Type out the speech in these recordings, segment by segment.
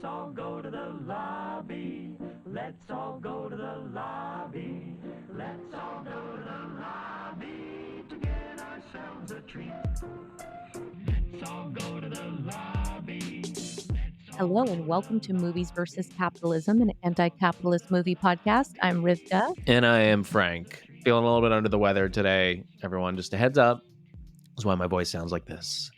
Let's all go to the lobby. Let's all go to the lobby. Let's all go to the lobby to get ourselves a treat. Let's all go to the lobby. Hello and welcome to Movies versus Capitalism, an anti-capitalist movie podcast. I'm Rivka. And I am Frank. Feeling a little bit under the weather today, everyone. Just a heads up. That's why my voice sounds like this.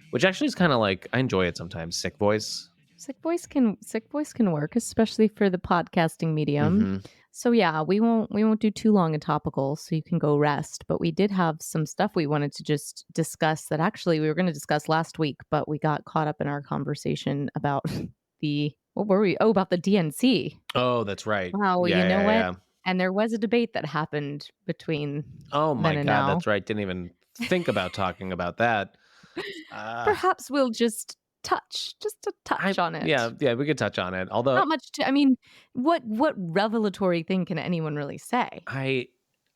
Which actually is kind of like, I enjoy it sometimes. Sick voice. Sick voice can work, especially for the podcasting medium. Mm-hmm. So yeah, we won't do too long a topical, so you can go rest. But we did have some stuff we wanted to just discuss that actually we were going to discuss last week, but we got caught up in our conversation about what were we? Oh, about the DNC. Oh, that's right. Wow, Yeah, you know yeah, what? yeah. And there was a debate that happened between Oh my then and God, now. that's right. Didn't even think about talking about that. Perhaps we'll just a touch on it. Yeah, we could touch on it. Although Not much to, I mean, what revelatory thing can anyone really say?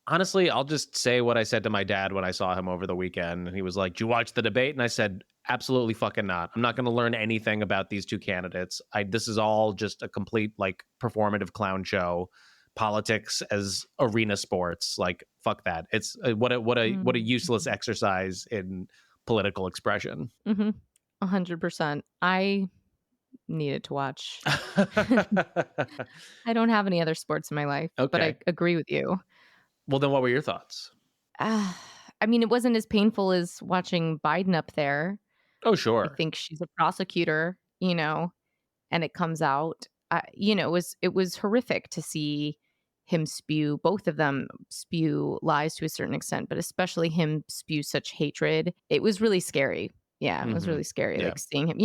honestly, I'll just say what I said to my dad when I saw him over the weekend. And he was like, "Did you watch the debate?" And I said, "Absolutely fucking not. I'm not going to learn anything about these two candidates. This is all just a complete like performative clown show. Politics as arena sports. Like fuck that. It's what a useless exercise in political expression." 100%. I needed to watch. I don't have any other sports in my life, but I Okay. agree with you. Well, then what were your thoughts? I mean, it wasn't as painful as watching Biden up there. Oh, I sure. think she's a prosecutor, and it comes out. It was horrific to see him both of them spew lies to a certain extent, but especially him spew such hatred. It was really scary. Yeah, it was really scary, Yeah. like seeing him,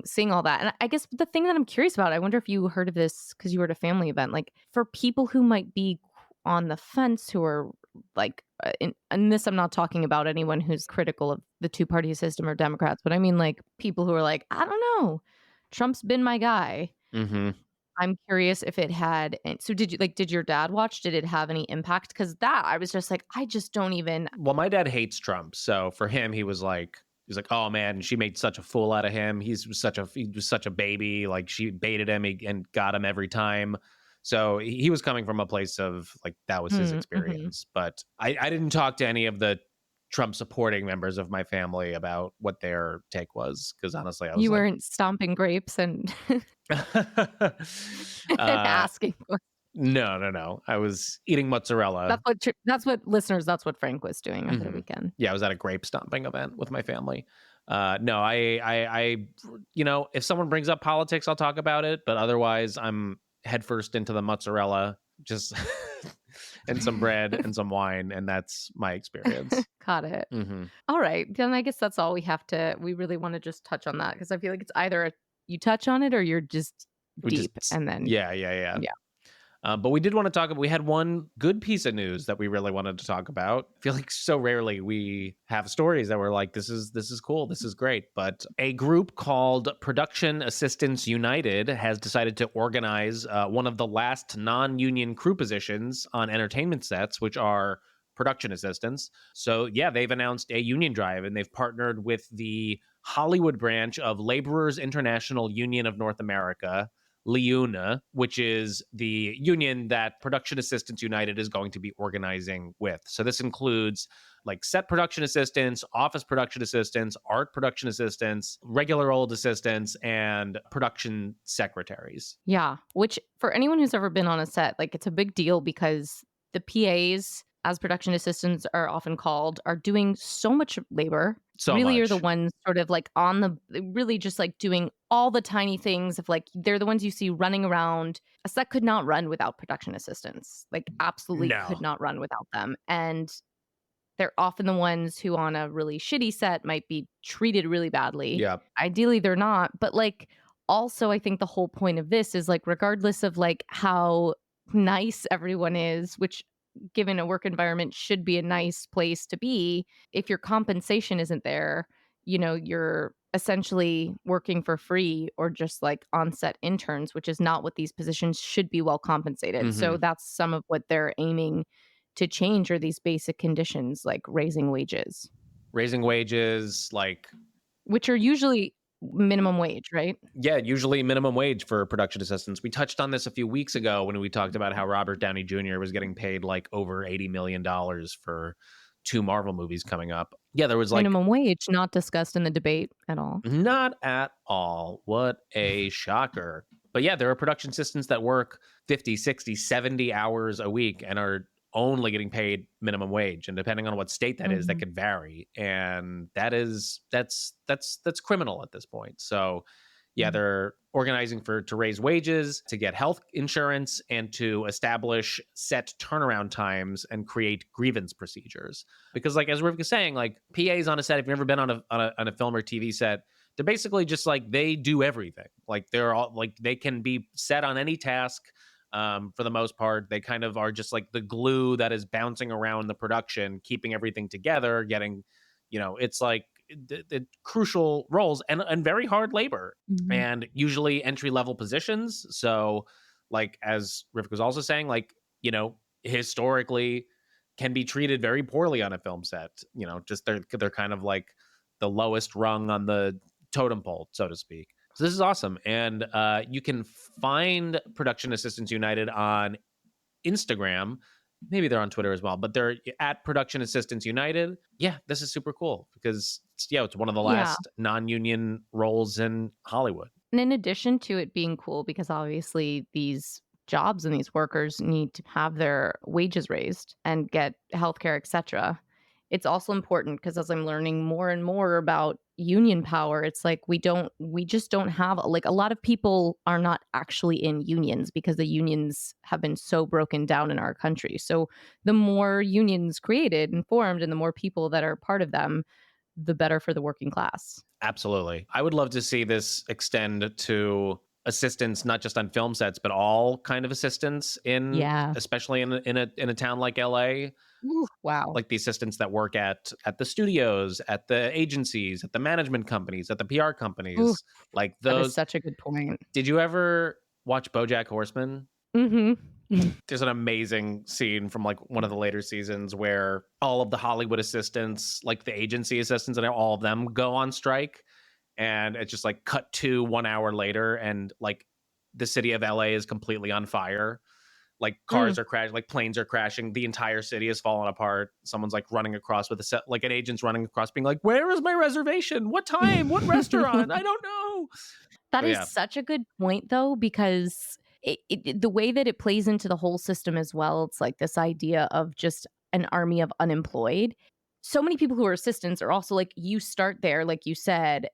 seeing all that. And I guess the thing that I'm curious about, I wonder if you heard of this because you were at a family event, like for people who might be on the fence, who are like, and this, I'm not talking about anyone who's critical of the two-party system or Democrats, but I mean like people who are like, I don't know, Trump's been my guy. Mm-hmm. I'm curious if it had. So did your dad watch? Did it have any impact? Because that I was just like, I just don't even. Well, my dad hates Trump, so for him, he was like, "Oh man, she made such a fool out of him. He was such a baby. Like she baited him and got him every time." So he was coming from a place of like that was his experience. But I didn't talk to any of the Trump supporting members of my family about what their take was because honestly, I was You like, weren't stomping grapes and asking. No. I was eating mozzarella. That's what Frank was doing over the weekend. Yeah, I was at a grape stomping event with my family. No, I, if someone brings up politics, I'll talk about it. But otherwise, I'm headfirst into the mozzarella, just and some bread and some wine, and that's my experience. Got it. Mm-hmm. All right, then I guess that's all we really want to just touch on that because I feel like it's either you touch on it or you're just deep, and then Yeah. But we did want to talk about, we had one good piece of news that we really wanted to talk about. I feel like so rarely we have stories that we're like, this is cool, this is great. But a group called Production Assistants United has decided to organize one of the last non-union crew positions on entertainment sets, which are production assistants. So yeah, they've announced a union drive and they've partnered with the Hollywood branch of Laborers International Union of North America, LIUNA, which is the union that Production Assistants United is going to be organizing with. So this includes like set production assistants, office production assistants, art production assistants, regular old assistants, and production secretaries. Yeah, which for anyone who's ever been on a set, like it's a big deal because the PAs, as production assistants are often called, are doing so much labor. Really are the ones sort of like really just like doing all the tiny things of like, they're the ones you see running around. A set could not run without production assistants, like absolutely could not run without them. And they're often the ones who on a really shitty set might be treated really badly. Yeah. Ideally they're not, but like also I think the whole point of this is like regardless of like how nice everyone is, which given a work environment should be a nice place to be, if your compensation isn't there, you're essentially working for free or just like on-set interns, which is not what these positions should be well compensated. So that's some of what they're aiming to change, are these basic conditions like raising wages, like which are usually minimum wage, right? Yeah, usually minimum wage for production assistants. We touched on this a few weeks ago when we talked about how Robert Downey Jr. was getting paid like over $80 million for 2 Marvel movies coming up. Yeah, there was like Minimum wage not discussed in the debate at all. not at all. What a shocker. But yeah, there are production assistants that work 50, 60, 70 hours a week and are only getting paid minimum wage. And depending on what state that is, that could vary. And that's criminal at this point. So yeah, they're organizing to raise wages, to get health insurance, and to establish set turnaround times and create grievance procedures. Because, like as Rivka was saying, like PAs on a set, if you've never been on a film or TV set, they're basically just like they do everything. Like they're all like they can be set on any task. For the most part, they kind of are just like the glue that is bouncing around the production, keeping everything together, getting, it's like the crucial roles and very hard labor and usually entry level positions. So like, as Rivka was also saying, like, historically can be treated very poorly on a film set, just they're kind of like the lowest rung on the totem pole, so to speak. So this is awesome. And you can find Production Assistants United on Instagram. Maybe they're on Twitter as well, but they're at Production Assistants United. Yeah, this is super cool because it's one of the last non-union roles in Hollywood. And in addition to it being cool, because obviously these jobs and these workers need to have their wages raised and get healthcare, etc. It's also important because as I'm learning more and more about union power, it's like we just don't have, like, a lot of people are not actually in unions because the unions have been so broken down in our country. So the more unions created and formed and the more people that are part of them, the better for the working class. Absolutely. I would love to see this extend to assistants, not just on film sets, but all kind of assistants especially in a town like LA. Ooh, wow. Like the assistants that work at the studios, at the agencies, at the management companies, at the PR companies. Ooh, like those. That is such a good point. Did you ever watch BoJack Horseman? Mm-hmm. There's an amazing scene from like one of the later seasons where all of the Hollywood assistants, like the agency assistants, and all of them go on strike. And it's just like cut to 1 hour later, and like the city of LA is completely on fire. Like cars are crashing, like planes are crashing. The entire city is falling apart. Someone's like running across with like an agent's running across being like, where is my reservation? What time? What restaurant? I don't know. That is such a good point though, because the way that it plays into the whole system as well, it's like this idea of just an army of unemployed. So many people who are assistants are also like, you start there, like you said,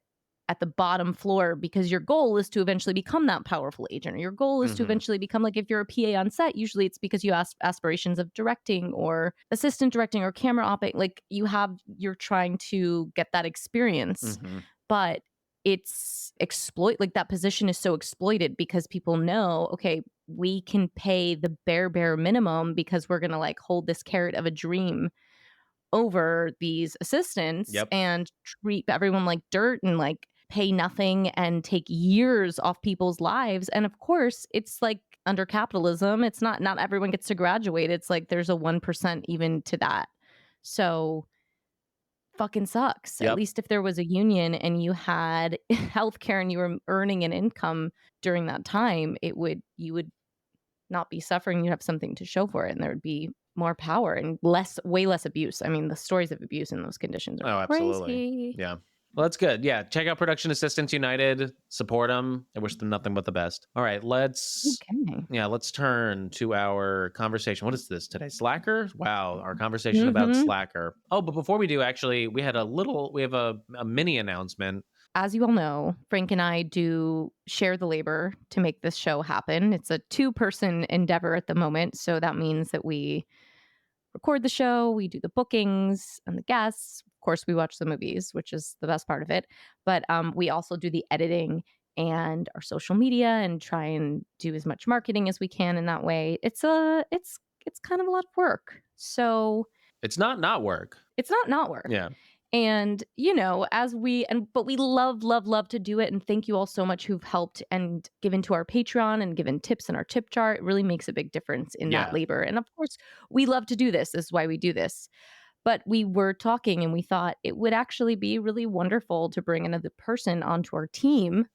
at the bottom floor because your goal is to eventually become that powerful agent, or your goal is to eventually become, like, if you're a PA on set, usually it's because you have aspirations of directing or assistant directing or camera operating. Like you're trying to get that experience, but it's like that position is so exploited because people know, okay, we can pay the bare minimum because we're going to like hold this carrot of a dream over these assistants and treat everyone like dirt and like pay nothing and take years off people's lives. And of course, it's like under capitalism, it's not everyone gets to graduate. It's like there's a 1% even to that. So fucking sucks. At least if there was a union and you had healthcare and you were earning an income during that time, you would not be suffering. You'd have something to show for it, and there would be more power and way less abuse. I mean, the stories of abuse in those conditions are absolutely crazy. Yeah. Well, that's good. Yeah. Check out Production Assistants United. Support them. I wish them nothing but the best. All right. Let's turn to our conversation. What is this today? Slacker? Wow. Our conversation about Slacker. Oh, but before we do, actually, we have a mini announcement. As you all know, Frank and I do share the labor to make this show happen. It's a 2-person endeavor at the moment. So that means that we record the show, we do the bookings and the guests. Of course, we watch the movies, which is the best part of it. But we also do the editing and our social media and try and do as much marketing as we can in that way. It's kind of a lot of work. So it's not work. It's not work. Yeah. And, but we love to do it. And thank you all so much who've helped and given to our Patreon and given tips in our tip jar. It really makes a big difference in that labor. And of course, we love to do this. This is why we do this. But we were talking and we thought it would actually be really wonderful to bring another person onto our team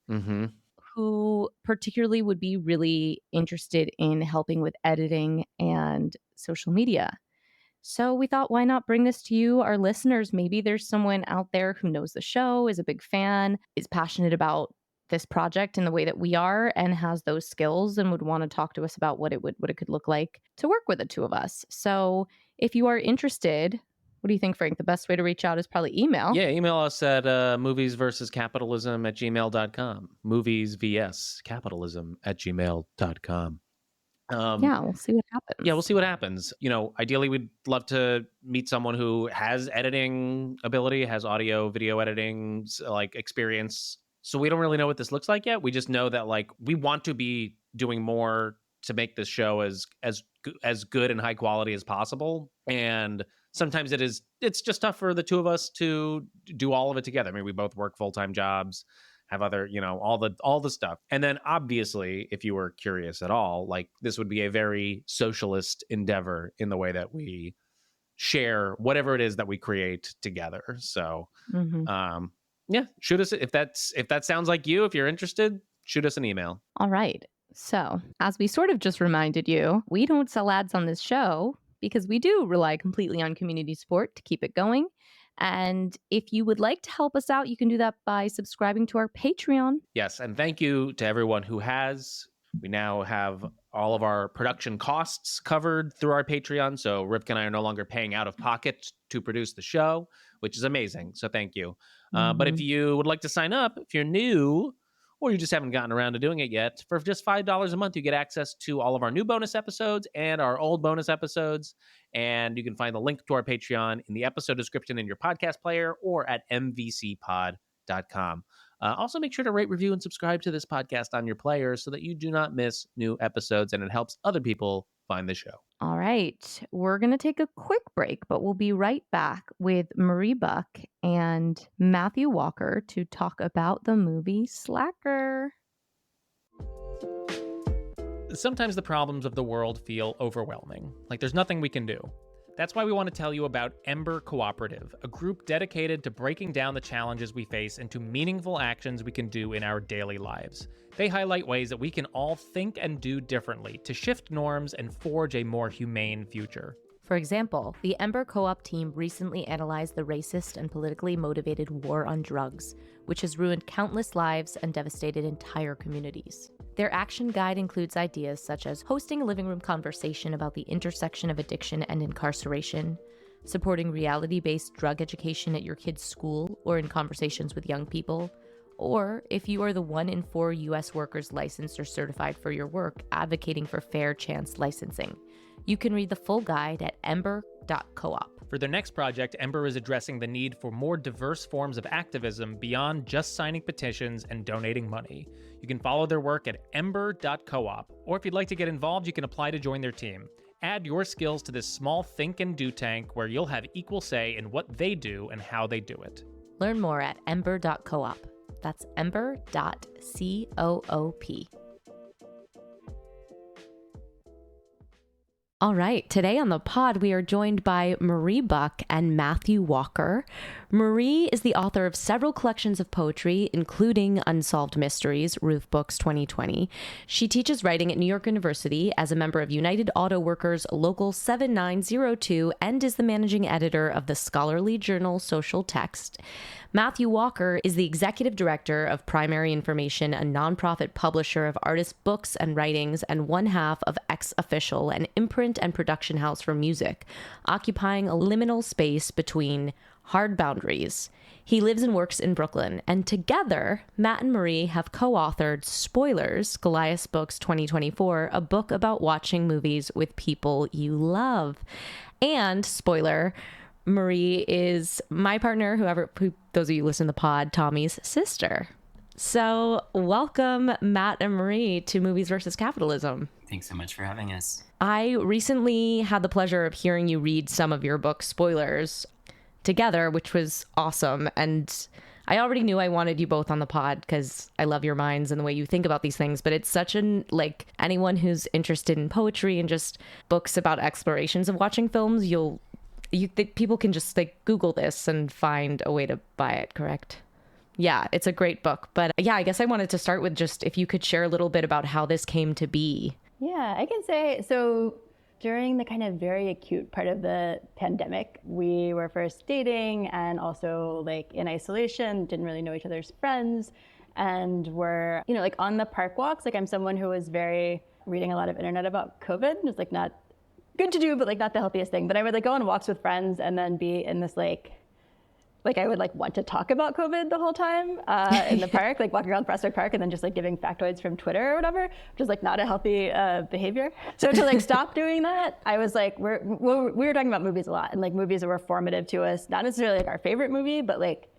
who particularly would be really interested in helping with editing and social media. So we thought, why not bring this to you, our listeners? Maybe there's someone out there who knows the show, is a big fan, is passionate about this project in the way that we are, and has those skills and would want to talk to us about what it could look like to work with the two of us. So if you are interested, what do you think, Frank? The best way to reach out is probably email. Yeah, email us at moviesversuscapitalism@gmail.com. moviesvscapitalism@gmail.com. Yeah, we'll see what happens. Yeah, we'll see what happens. Ideally, we'd love to meet someone who has editing ability, has audio, video editing, experience. So we don't really know what this looks like yet. We just know that we want to be doing more to make this show as good and high quality as possible. And sometimes it's just tough for the two of us to do all of it together. I mean, we both work full-time jobs, have other, all the stuff. And then obviously, if you were curious at all, this would be a very socialist endeavor in the way that we share whatever it is that we create together. So, yeah, shoot us if that sounds like you, if you're interested, shoot us an email. All right. So, as we sort of just reminded you, we don't sell ads on this show because we do rely completely on community support to keep it going. And if you would like to help us out, you can do that by subscribing to our Patreon. Yes, and thank you to everyone who has. We now have all of our production costs covered through our Patreon, so Rivka and I are no longer paying out of pocket to produce the show, which is amazing, so thank you. But if you would like to sign up, if you're new, or you just haven't gotten around to doing it yet, for just $5 a month, you get access to all of our new bonus episodes and our old bonus episodes. And you can find the link to our Patreon in the episode description in your podcast player or at mvcpod.com. Also, make sure to rate, review, and subscribe to this podcast on your player so that you do not miss new episodes, and it helps other people find the show. All right. We're going to take a quick break, but we'll be right back with Marie Buck and Matthew Walker to talk about the movie Slacker. Sometimes the problems of the world feel overwhelming, like there's nothing we can do. That's why we want to tell you about Ember Cooperative, a group dedicated to breaking down the challenges we face into meaningful actions we can do in our daily lives. They highlight ways that we can all think and do differently to shift norms and forge a more humane future. For example, the Ember Co-op team recently analyzed the racist and politically motivated war on drugs, which has ruined countless lives and devastated entire communities. Their action guide includes ideas such as hosting a living room conversation about the intersection of addiction and incarceration, supporting reality-based drug education at your kid's school or in conversations with young people, or if you are the 1 in 4 U.S. workers licensed or certified for your work, advocating for fair chance licensing. You can read the full guide at ember.coop. For their next project, Ember is addressing the need for more diverse forms of activism beyond just signing petitions and donating money. You can follow their work at ember.coop, or if you'd like to get involved, you can apply to join their team. Add your skills to this small think and do tank where you'll have equal say in what they do and how they do it. Learn more at ember.coop. That's ember.coop. All right, today on the pod, we are joined by Marie Buck and Matthew Walker. Marie is the author of several collections of poetry, including Unsolved Mysteries, Roof Books 2020. She teaches writing at New York University as a member of United Auto Workers Local 7902 and is the managing editor of the scholarly journal Social Text. Matthew Walker is the executive director of Primary Information, a nonprofit publisher of artists' books and writings, and one half of Ex Official, an imprint and production house for music, occupying a liminal space between hard boundaries. He lives and works in Brooklyn, and together, Matt and Marie have co-authored Spoilers, Goliath Books 2024, a book about watching movies with people you love. And, spoiler, Marie is my partner, who those of you who listen to the pod, Tommy's sister. So welcome, Matt and Marie, to Movies versus Capitalism. Thanks so much for having us. I recently had the pleasure of hearing you read some of your book, Spoilers, together, which was awesome. And I already knew I wanted you both on the pod because I love your minds and the way you think about these things. But it's such anyone who's interested in poetry and just books about explorations of watching films, you'll People can just like Google this and find a way to buy it, correct? Yeah, it's a great book. But yeah, I guess I wanted to start with just if you could share a little bit about how this came to be. Yeah, I can say, so during the kind of very acute part of the pandemic, we were first dating and also like in isolation, didn't really know each other's friends, and were, like on the park walks. Like I'm someone who was very reading a lot of internet about COVID. It's like not good to do, but like not the healthiest thing. But I would like go on walks with friends and then be in this like I would like want to talk about COVID the whole time in the park, like walking around Prospect Park and then just like giving factoids from Twitter or whatever, which is like not a healthy behavior. So to like stop doing that, I was like, we were talking about movies a lot, and like movies that were formative to us, not necessarily like our favorite movie, but like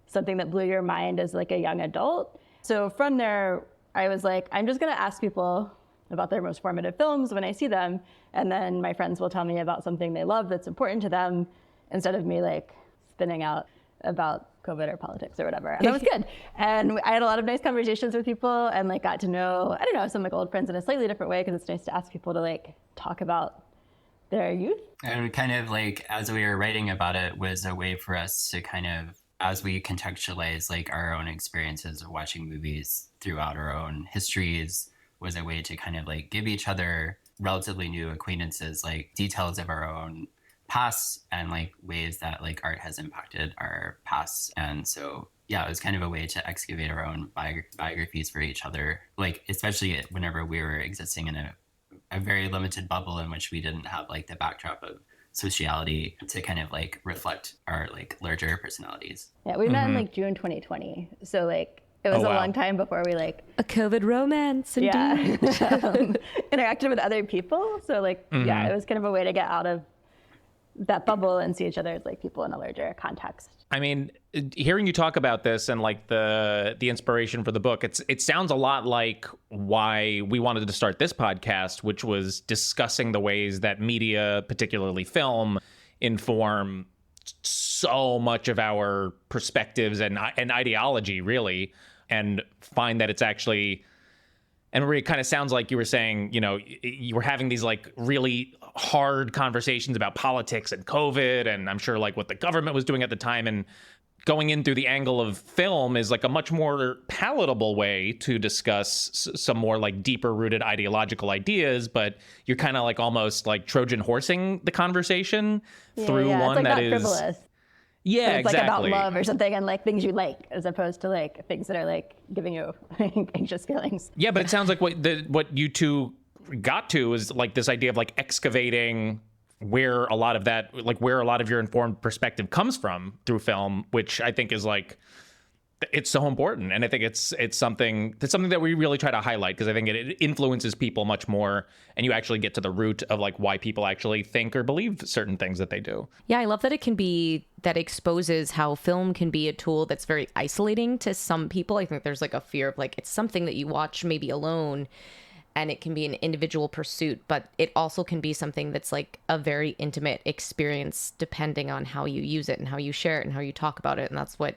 something that blew your mind as like a young adult. So from there, I was like, I'm just gonna ask people about their most formative films when I see them, and then my friends will tell me about something they love that's important to them, instead of me like spinning out about COVID or politics or whatever. And that was good. And I had a lot of nice conversations with people and like got to know, I don't know, some like old friends in a slightly different way, because it's nice to ask people to like talk about their youth. And kind of like, as we were writing about it, was a way for us to kind of, as we contextualize like our own experiences of watching movies throughout our own histories, was a way to kind of like give each other relatively new acquaintances, like details of our own past and like ways that like art has impacted our past. And so yeah, it was kind of a way to excavate our own biographies for each other, like especially whenever we were existing in a very limited bubble in which we didn't have like the backdrop of sociality to kind of like reflect our like larger personalities. Yeah, we met in like June 2020, so like it was a long time before we like a COVID romance. Indeed. Yeah. Interacted with other people. So like yeah, it was kind of a way to get out of that bubble and see each other as like people in a larger context. I mean, hearing you talk about this and like the inspiration for the book, it sounds a lot like why we wanted to start this podcast, which was discussing the ways that media, particularly film, inform so much of our perspectives and ideology, really, and find that it's actually. And Marie, it kind of sounds like you were saying, you were having these like really hard conversations about politics and COVID, and I'm sure like what the government was doing at the time, and going in through the angle of film is like a much more palatable way to discuss some more like deeper rooted ideological ideas, but you're kind of like almost like Trojan horsing the conversation through one it's like that not is frivolous. Yeah, it's exactly. like about love or something, and like things you like, as opposed to like things that are like giving you anxious feelings. Yeah, but it sounds like what you two got to is like this idea of like excavating where a lot of your informed perspective comes from through film, which I think is like, it's so important. And I think it's something that we really try to highlight, because I think it influences people much more, and you actually get to the root of like why people actually think or believe certain things that they do. Yeah, I love that that exposes how film can be a tool that's very isolating to some people. I think there's like a fear of like, it's something that you watch maybe alone, and it can be an individual pursuit, but it also can be something that's like a very intimate experience, depending on how you use it and how you share it and how you talk about it. And that's what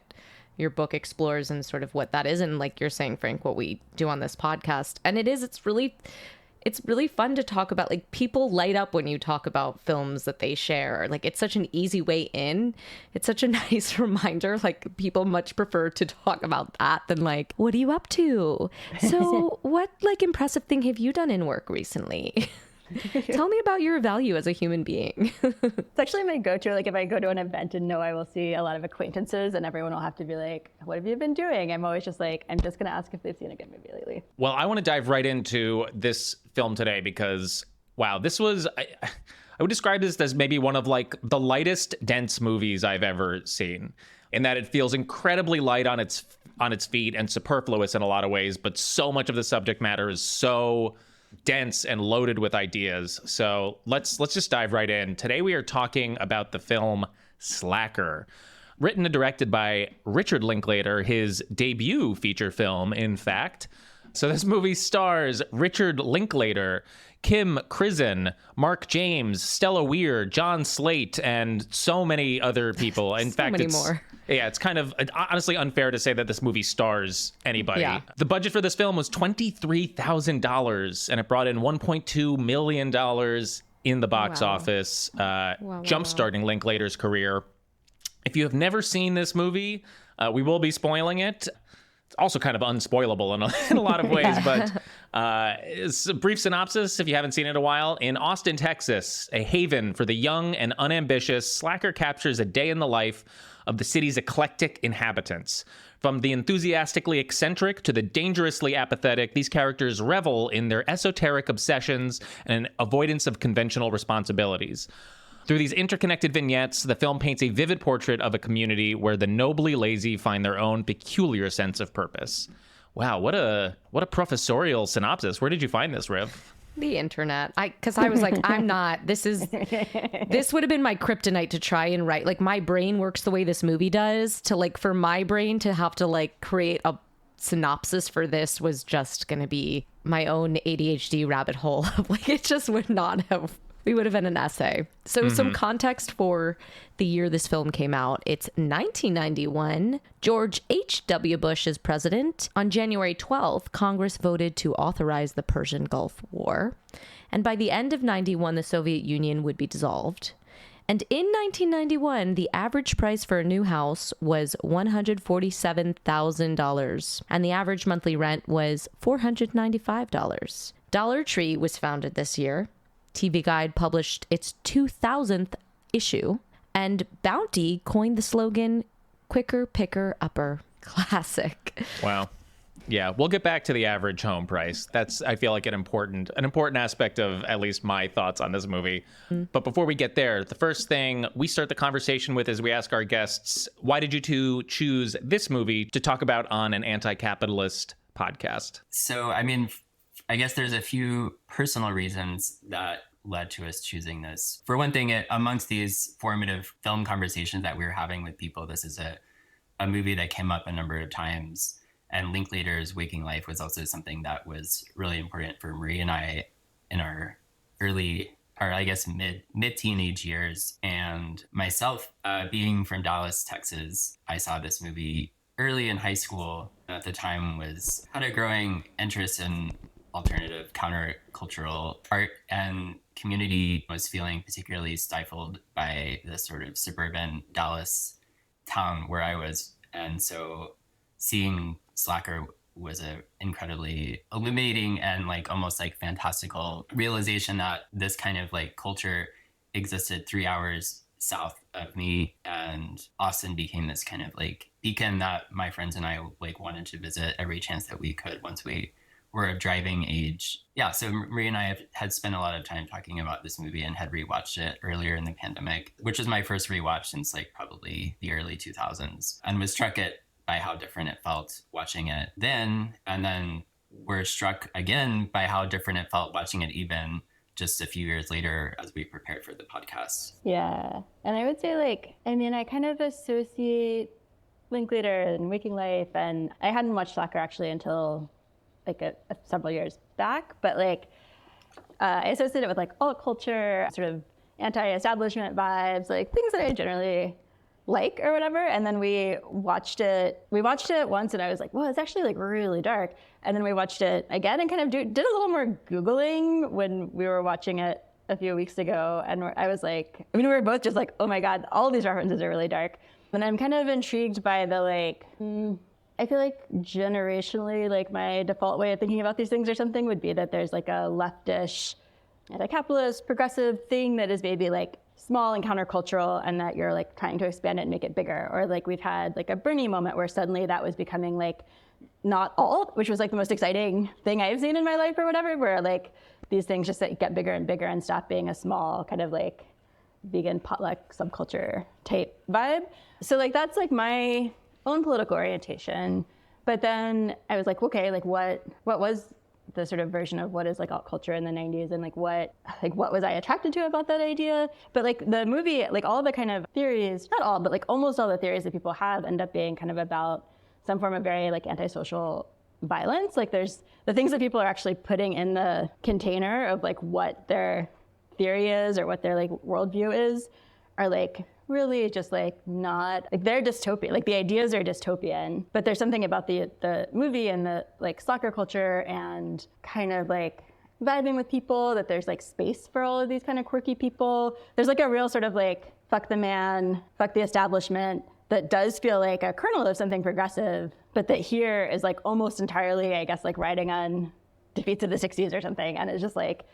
your book explores, and sort of what that is. And like you're saying, Frank, what we do on this podcast. And it's really fun to talk about. Like, people light up when you talk about films that they share. Like, it's such an easy way in. It's such a nice reminder. Like, people much prefer to talk about that than like, what are you up to? So what like impressive thing have you done in work recently? Tell me about your value as a human being. It's actually my go-to. Like, if I go to an event and know I will see a lot of acquaintances, and everyone will have to be like, what have you been doing? I'm always just like, I'm just going to ask if they've seen a good movie lately. Well, I want to dive right into this film today, because, wow, this was, I would describe this as maybe one of like the lightest, dense movies I've ever seen, in that it feels incredibly light on its feet and superfluous in a lot of ways, but so much of the subject matter is so dense and loaded with ideas. So let's just dive right in. Today we are talking about the film Slacker, written and directed by Richard Linklater, his debut feature film, in fact. So this movie stars Richard Linklater, Kim Krizan, Mark James, Stella Weir, John Slate, and so many other people. In fact, many more. Yeah, it's kind of honestly unfair to say that this movie stars anybody. Yeah. The budget for this film was $23,000, and it brought in $1.2 million in the box Wow. office, wow. jump-starting Linklater's career. If you have never seen this movie, we will be spoiling it. It's also kind of unspoilable in a lot of ways, but it's a brief synopsis if you haven't seen it in a while. In Austin, Texas, a haven for the young and unambitious, Slacker captures a day in the life of the city's eclectic inhabitants. From the enthusiastically eccentric to the dangerously apathetic, these characters revel in their esoteric obsessions and avoidance of conventional responsibilities. Through these interconnected vignettes, the film paints a vivid portrait of a community where the nobly lazy find their own peculiar sense of purpose. Wow, what a professorial synopsis. Where did you find this, Riv? The internet. Because I was like, this would have been my kryptonite to try and write. Like, my brain works the way this movie does. For my brain to have to create a synopsis for this was just going to be my own ADHD rabbit hole. It just would not have. We would have been an essay. So some context for the year this film came out. It's 1991. George H.W. Bush is president. On January 12th, Congress voted to authorize the Persian Gulf War. And by the end of 91, the Soviet Union would be dissolved. And in 1991, the average price for a new house was $147,000. And the average monthly rent was $495. Dollar Tree was founded this year. TV Guide published its 2000th issue, and Bounty coined the slogan, "Quicker, Picker, Upper." Classic. Wow. Yeah, we'll get back to the average home price. That's, I feel like, an important aspect of at least my thoughts on this movie. But before we get there, the first thing we start the conversation with is we ask our guests, why did you two choose this movie to talk about on an anti-capitalist podcast? So, I guess there's a few personal reasons that led to us choosing this. For one thing, amongst these formative film conversations that we were having with people, this is a movie that came up a number of times. And Linklater's Waking Life was also something that was really important for Marie and I in our mid-teenage years. And myself, being from Dallas, Texas, I saw this movie early in high school. At the time had a growing interest in alternative countercultural art, and community was feeling particularly stifled by the sort of suburban Dallas town where I was. And so seeing Slacker was a incredibly illuminating and almost fantastical realization that this kind of culture existed 3 hours south of me, and Austin became this kind of beacon that my friends and I wanted to visit every chance that we could once we were of driving age. Yeah, so Marie and I had spent a lot of time talking about this movie and had rewatched it earlier in the pandemic, which was my first rewatch since probably the early 2000s, and was struck by how different it felt watching it then. And then we're struck again by how different it felt watching it even just a few years later as we prepared for the podcast. Yeah, and I would say I kind of associate Linklater and Waking Life, and I hadn't watched Slacker actually until several years back, but I associate it with alt culture, sort of anti-establishment vibes, things that I generally like or whatever. And then we watched it once, and I was like, well, it's actually really dark. And then we watched it again and kind of did a little more Googling when we were watching it a few weeks ago. And I was we were both just oh my God, all of these references are really dark. And I'm kind of intrigued by the I feel generationally, my default way of thinking about these things or something would be that there's a leftish, anti-capitalist, progressive thing that is maybe small and countercultural, and that you're trying to expand it and make it bigger. Or we've had a Bernie moment where suddenly that was becoming not alt, which was the most exciting thing I've seen in my life or whatever, where these things just get bigger and bigger and stop being a small kind of vegan potluck subculture type vibe. So that's my own political orientation. But then I was okay, what was the sort of version of what is alt culture in the 90s, and what was I attracted to about that idea? But the movie, all the kind of theories, not all, but almost all the theories that people have end up being kind of about some form of very antisocial violence. There's the things that people are actually putting in the container of what their theory is or what their worldview is are really just not they're dystopian. The ideas are dystopian, but there's something about the movie and the Slacker culture and kind of vibing with people, that there's like space for all of these kind of quirky people. There's like a real sort of like fuck the man, fuck the establishment that does feel like a kernel of something progressive, but that here is like almost entirely, I guess, like riding on defeats of the 60s or something. And it's just like,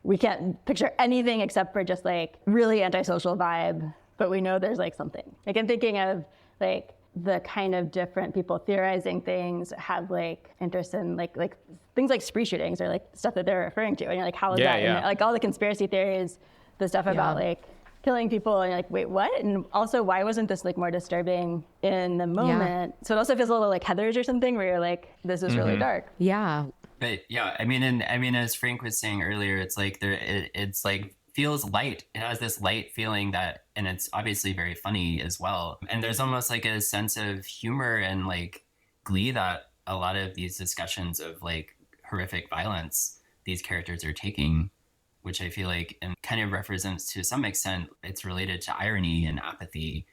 we can't picture anything except for just like really antisocial vibe, but we know there's like something. Like I'm thinking of like the kind of different people theorizing things have like interest in like things like spree shootings or like stuff that they're referring to. And you're like, how is that? Yeah. And like all the conspiracy theories, the stuff about like killing people, and you're like, wait, what? And also, why wasn't this like more disturbing in the moment? So it also feels a little like Heathers or something, where you're like, this is really dark. Yeah. But yeah, I mean, as Frank was saying earlier, it's like it's like feels light. It has this light feeling that, and it's obviously very funny as well. And there's almost like a sense of humor and like glee that a lot of these discussions of like horrific violence these characters are taking, which I feel like and kind of represents to some extent, it's related to irony and apathy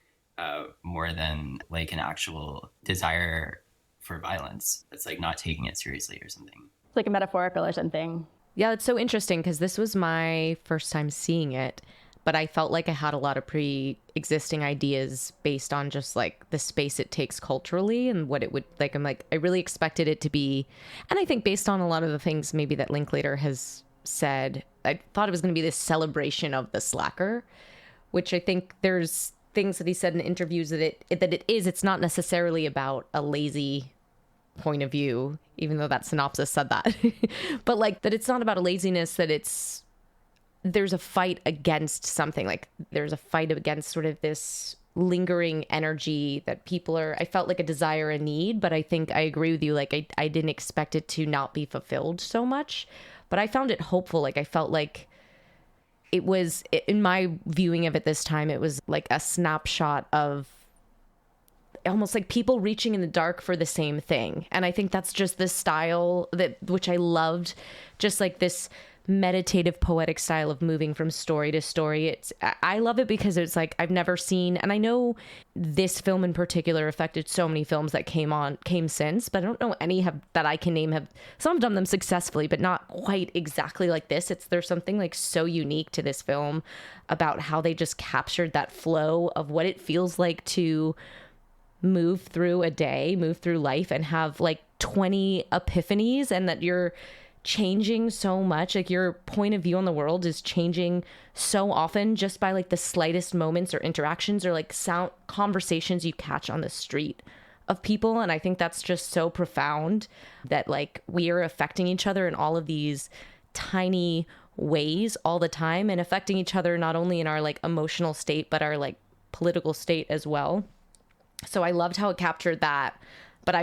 more than like an actual desire for violence. It's like not taking it seriously or something. It's like a metaphorical or something. Yeah, it's so interesting because this was my first time seeing it, but I felt like I had a lot of pre-existing ideas based on just like the space it takes culturally and what it would like. I'm like, I really expected it to be, and I think based on a lot of the things maybe that Linklater has said, I thought it was going to be this celebration of the slacker, which I think there's things that he said in interviews that it's not necessarily about a lazy point of view, even though that synopsis said that, but like that it's not about a laziness, that there's a fight against something, like there's a fight against sort of this lingering energy that people are, I felt like a desire, a need, but I think I agree with you, like I didn't expect it to not be fulfilled so much, but I found it hopeful. Like I felt like it was, in my viewing of it this time, it was like a snapshot of almost like people reaching in the dark for the same thing. And I think that's just this style which I loved, just like this meditative poetic style of moving from story to story. I love it because it's like I've never seen, and I know this film in particular affected so many films that came since, but I don't know any that I can name have, some have done them successfully, but not quite exactly like this. There's something like so unique to this film about how they just captured that flow of what it feels like to move through a day, move through life and have like 20 epiphanies, and that you're changing so much, like your point of view on the world is changing so often just by like the slightest moments or interactions or like sound conversations you catch on the street of people. And I think that's just so profound that like we are affecting each other in all of these tiny ways all the time, and affecting each other not only in our like emotional state but our like political state as well. So I loved how it captured that. But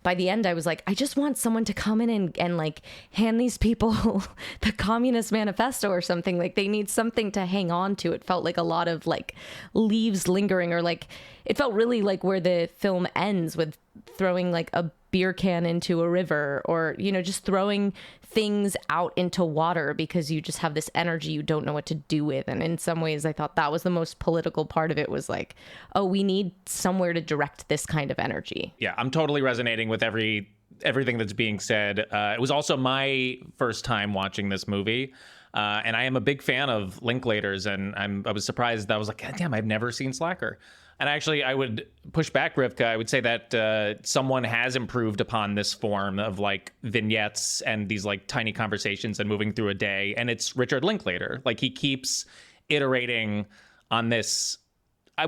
by the end, I was like, I just want someone to come in and like hand these people the Communist Manifesto or something. Like they need something to hang on to. It felt like a lot of like leaves lingering, or like it felt really like where the film ends with throwing like a beer can into a river, or, you know, just throwing things out into water because you just have this energy you don't know what to do with. And in some ways, I thought that was the most political part of it, was like, oh, we need somewhere to direct this kind of energy. Yeah, I'm totally resonating with everything that's being said. It was also my first time watching this movie. And I am a big fan of Linklater's, and I was surprised that I was like, God damn, I've never seen Slacker. And actually, I would push back, Rivka. I would say that someone has improved upon this form of like vignettes and these like tiny conversations and moving through a day. And it's Richard Linklater. Like he keeps iterating on this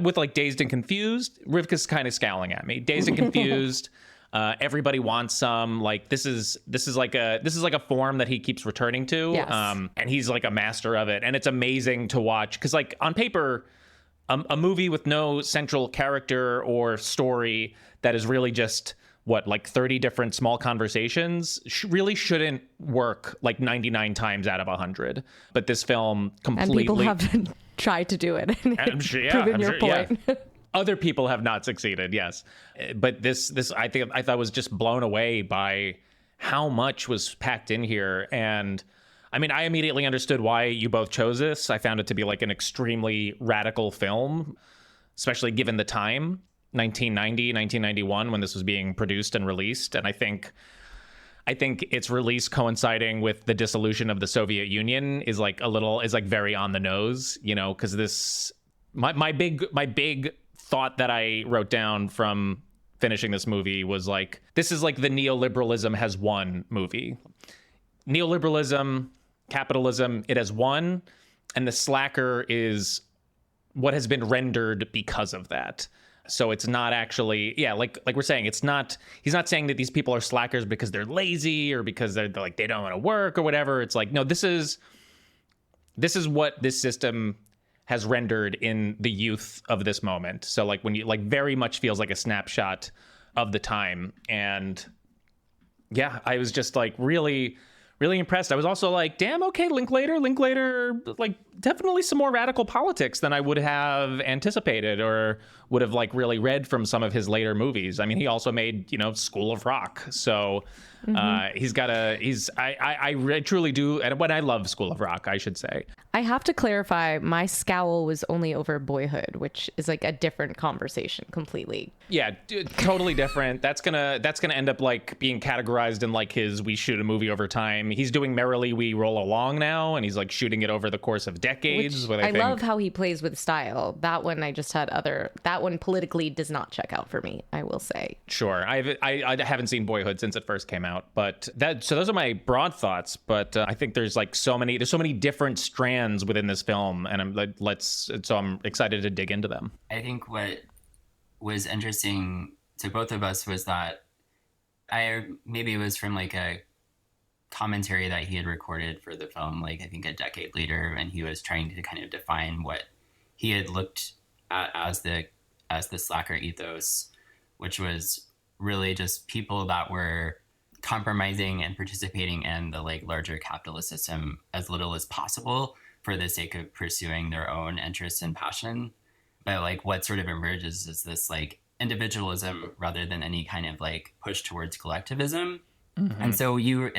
with like Dazed and Confused. Rivka's kind of scowling at me. Dazed and Confused. Everybody wants some. Like this is like a form that he keeps returning to. Yes. And he's like a master of it. And it's amazing to watch because like on paper, a movie with no central character or story that is really just like 30 different small conversations really shouldn't work like 99 times out of 100. But this film completely, and people have tried to do it. I'm sure, yeah, proven your point. Yeah. Other people have not succeeded, yes. But this I thought was just blown away by how much was packed in here. And I mean, I immediately understood why you both chose this. I found it to be like an extremely radical film, especially given the time, 1990, 1991, when this was being produced and released. And I think I think its release coinciding with the dissolution of the Soviet Union is like very on the nose, you know, because this my big thought that I wrote down from finishing this movie was like, this is like the neoliberalism has won movie. Neoliberalism, capitalism, it has won, and the slacker is what has been rendered because of that. So it's not actually, like we're saying, he's not saying that these people are slackers because they're lazy or because they're like, they don't want to work or whatever. It's like, no, this is what this system has rendered in the youth of this moment. So like when you like very much feels like a snapshot of the time. And yeah, I was just like really impressed. I was also like, damn, okay, Linklater, like definitely some more radical politics than I would have anticipated or would have like really read from some of his later movies. I mean, he also made, you know, School of Rock. So I truly do. And when I love School of Rock, I should say. I have to clarify, my scowl was only over Boyhood, which is like a different conversation completely. Yeah, totally different. That's gonna end up like being categorized in like his we shoot a movie over time. He's doing Merrily We Roll Along now, and he's like shooting it over the course of decades. I love how he plays with style. That one I just had that one politically does not check out for me, I will say. Sure. I haven't seen Boyhood since it first came out, but so those are my broad thoughts. But I think there's so many different strands within this film, and I'm excited to dig into them. I think what was interesting to both of us was that maybe it was from like a commentary that he had recorded for the film, like I think a decade later, and he was trying to kind of define what he had looked at as the slacker ethos, which was really just people that were compromising and participating in the like larger capitalist system as little as possible for the sake of pursuing their own interests and passion. But like what sort of emerges is this like individualism rather than any kind of like push towards collectivism. Mm-hmm. And so you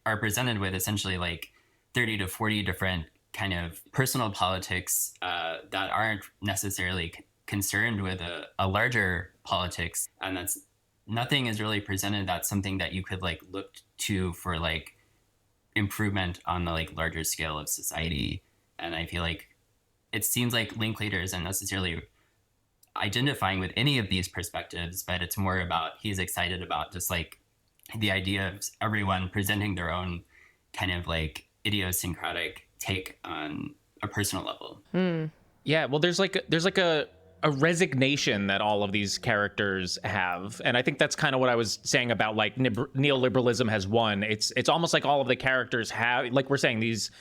are presented with essentially like 30 to 40 different kind of personal politics that aren't necessarily concerned with a larger politics. And that's nothing is really presented that's something that you could like look to for like improvement on the like larger scale of society. And I feel like it seems like Linklater isn't necessarily identifying with any of these perspectives, but it's more about he's excited about just like the idea of everyone presenting their own kind of like idiosyncratic take on a personal level. Yeah, well, there's like a resignation that all of these characters have, and I think that's kind of what I was saying about like neoliberalism has won. It's almost like all of the characters have, like we're saying, these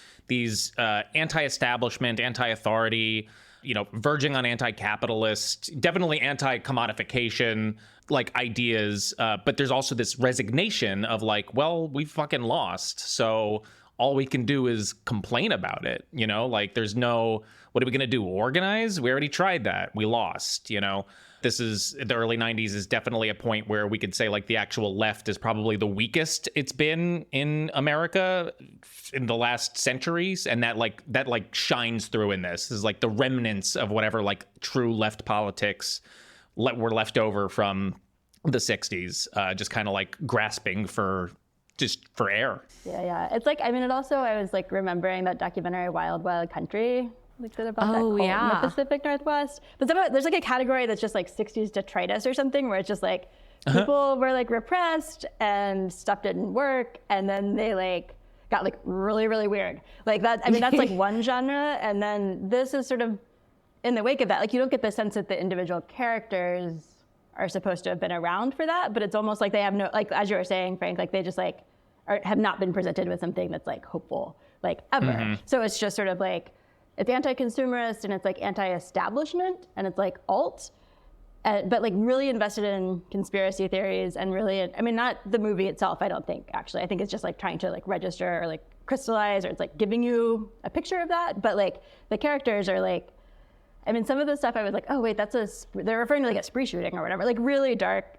anti-establishment, anti-authority, you know, verging on anti-capitalist, definitely anti-commodification like ideas, but there's also this resignation of like, well, we fucking lost, so all we can do is complain about it, you know, like there's no, what are we going to do? Organize? We already tried that. We lost, you know. This is the early 90s is definitely a point where we could say like the actual left is probably the weakest it's been in America in the last centuries. And that shines through in this. This is like the remnants of whatever like true left politics were left over from the 60s, just kind of like grasping for air. Yeah. It's like, I mean, it also, I was like remembering that documentary Wild Wild Country, like that about that cult in the Pacific Northwest. But there's like a category that's just like 60s detritus or something, where it's just like people were like repressed and stuff didn't work, and then they like got like really, really weird. Like that, I mean, that's like one genre, and then this is sort of in the wake of that. Like you don't get the sense that the individual characters are supposed to have been around for that, but it's almost like they have no, like as you were saying, Frank, like they just like have not been presented with something that's like hopeful, like ever. Mm-hmm. So it's just sort of like, it's anti-consumerist and it's like anti-establishment and it's like alt, but like really invested in conspiracy theories and really, I mean, not the movie itself, I don't think, actually. I think it's just like trying to like register or like crystallize, or it's like giving you a picture of that. But like the characters are like, I mean, some of the stuff I was like, oh wait, they're referring to like a spree shooting or whatever, like really dark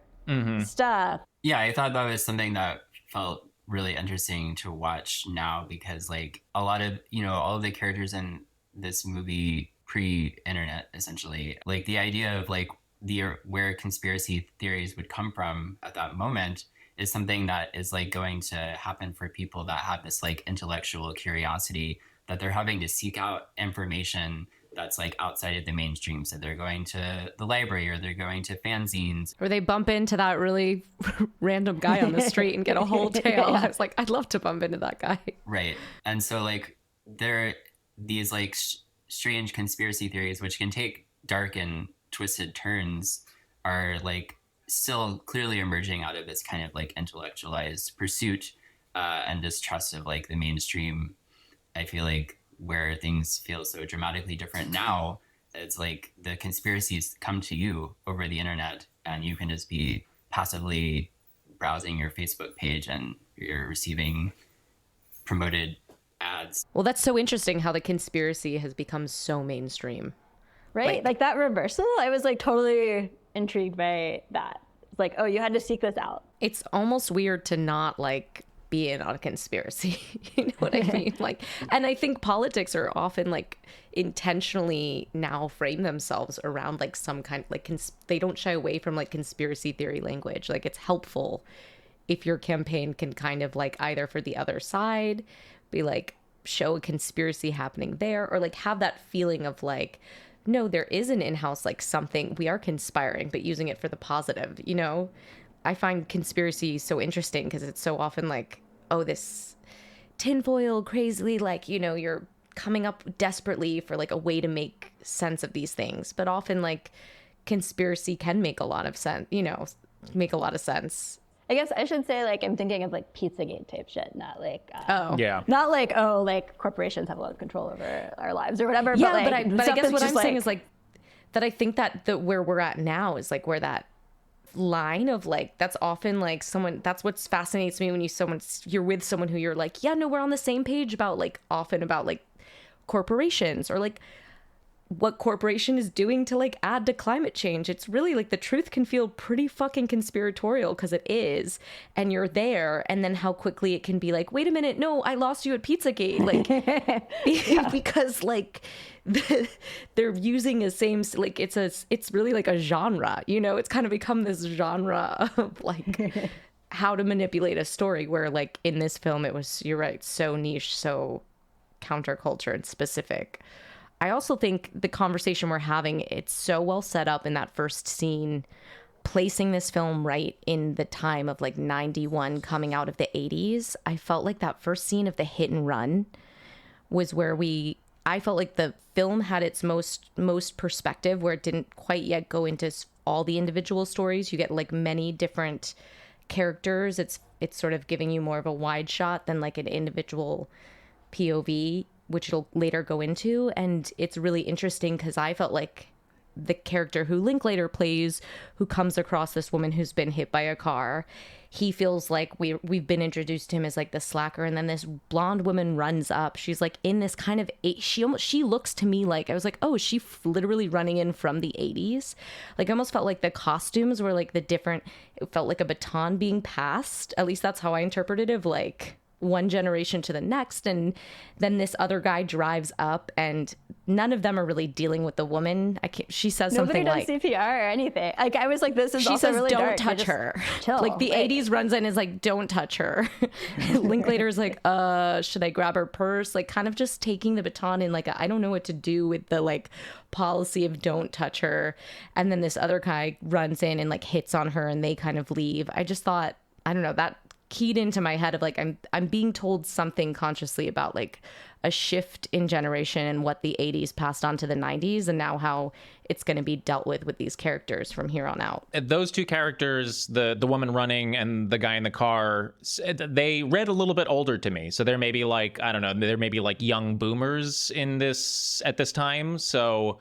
stuff. Yeah, I thought that was something that felt really interesting to watch now, because like a lot of, you know, all of the characters in this movie pre-internet, essentially, like the idea of like where conspiracy theories would come from at that moment is something that is like going to happen for people that have this like intellectual curiosity, that they're having to seek out information that's like outside of the mainstream. So they're going to the library, or they're going to fanzines, or they bump into that really random guy on the street and get a whole tale. I was like, I'd love to bump into that guy. Right. And so like there are these like strange conspiracy theories, which can take dark and twisted turns, are like still clearly emerging out of this kind of like intellectualized pursuit and distrust of like the mainstream. I feel like where things feel so dramatically different now, it's like the conspiracies come to you over the internet, and you can just be passively browsing your Facebook page and you're receiving promoted ads. Well, that's so interesting how the conspiracy has become so mainstream. Right? Like that reversal, I was like totally intrigued by that. It's like, oh, you had to seek this out. It's almost weird to not like be in on a conspiracy. You know what I mean? Like, and I think politics are often like intentionally now frame themselves around like some kind like they don't shy away from like conspiracy theory language. Like it's helpful if your campaign can kind of like either for the other side be like show a conspiracy happening there, or like have that feeling of like, no, there is an in-house like something, we are conspiring, but using it for the positive, you know? I find conspiracy so interesting because it's so often like, oh, this tinfoil crazily, like, you know, you're coming up desperately for like a way to make sense of these things. But often like conspiracy can make a lot of sense, you know, make a lot of sense. I guess I should say like I'm thinking of like Pizzagate type shit, not like yeah, not like, oh, like corporations have a lot of control over our lives or whatever. Yeah, but, like, but I guess what I'm saying like, is like that I think that where we're at now is like where that line of like, that's often like someone, that's what fascinates me when you're with someone who you're like, yeah, no, we're on the same page about like often about like corporations or like what corporation is doing to like add to climate change. It's really like the truth can feel pretty fucking conspiratorial because it is, and you're there, and then how quickly it can be like, wait a minute, no, I lost you at Pizzagate, like because like they're using the same, like it's really like a genre, you know, it's kind of become this genre of like how to manipulate a story, where like in this film it was, you're right, so niche, so counterculture and specific. I also think the conversation we're having, it's so well set up in that first scene, placing this film right in the time of like 91 coming out of the 80s. I felt like that first scene of the hit and run was where I felt like the film had its most perspective, where it didn't quite yet go into all the individual stories. You get like many different characters. It's sort of giving you more of a wide shot than like an individual POV, which it'll later go into. And it's really interesting because I felt like the character who Linklater plays, who comes across this woman who's been hit by a car, he feels like we've been introduced to him as like the slacker, and then this blonde woman runs up. She's like in this kind of she looks to me like, I was like, oh, is she literally running in from the 80s? Like I almost felt like the costumes were like it felt like a baton being passed. At least that's how I interpreted it, of like one generation to the next. And then this other guy drives up, and none of them are really dealing with the woman. She says nobody something does like CPR or anything. Like I was like, this is she also says really don't dark. touch her. Chill. Like the 80s runs in is like, don't touch her. Linklater's like, should I grab her purse? Like kind of just taking the baton in like I don't know what to do with the like policy of don't touch her. And then this other guy runs in and like hits on her, and they kind of leave. I just thought, I don't know, that keyed into my head of like I'm being told something consciously about like a shift in generation and what the 80s passed on to the 90s, and now how it's going to be dealt with these characters from here on out. Those two characters, the woman running and the guy in the car, they read a little bit older to me. So there may be like, I don't know, there may be like young boomers in this at this time. So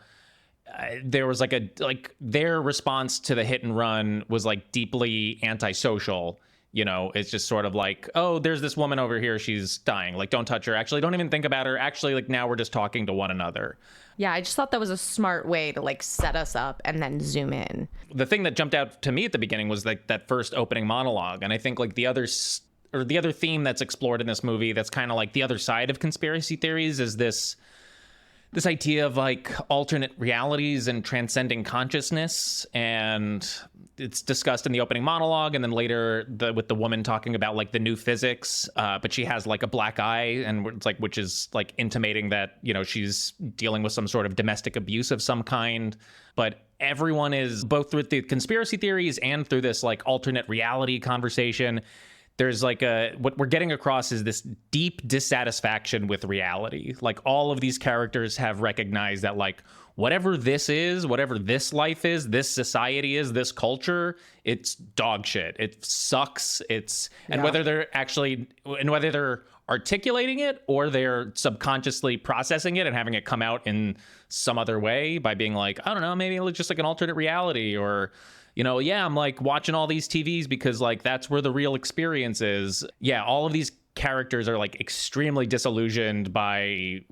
there was like their response to the hit and run was like deeply antisocial. You know, it's just sort of like, oh, there's this woman over here, she's dying. Like, don't touch her. Actually, don't even think about her. Actually, like, now we're just talking to one another. Yeah, I just thought that was a smart way to, like, set us up and then zoom in. The thing that jumped out to me at the beginning was, like, that first opening monologue. And I think, like, the other theme that's explored in this movie that's kind of like the other side of conspiracy theories is this this idea of like alternate realities and transcending consciousness, and it's discussed in the opening monologue, and then later with the woman talking about like the new physics, but she has like a black eye, and it's like, which is like intimating that, you know, she's dealing with some sort of domestic abuse of some kind. But everyone is, both through the conspiracy theories and through this like alternate reality conversation, there's like what we're getting across is this deep dissatisfaction with reality. Like all of these characters have recognized that like whatever this is, whatever this life is, this society is, this culture, it's dog shit. It sucks. And whether they're articulating it or they're subconsciously processing it and having it come out in some other way by being like, I don't know, maybe it's just like an alternate reality, or, you know, yeah, I'm like watching all these TVs because like that's where the real experience is. Yeah, all of these characters are like extremely disillusioned by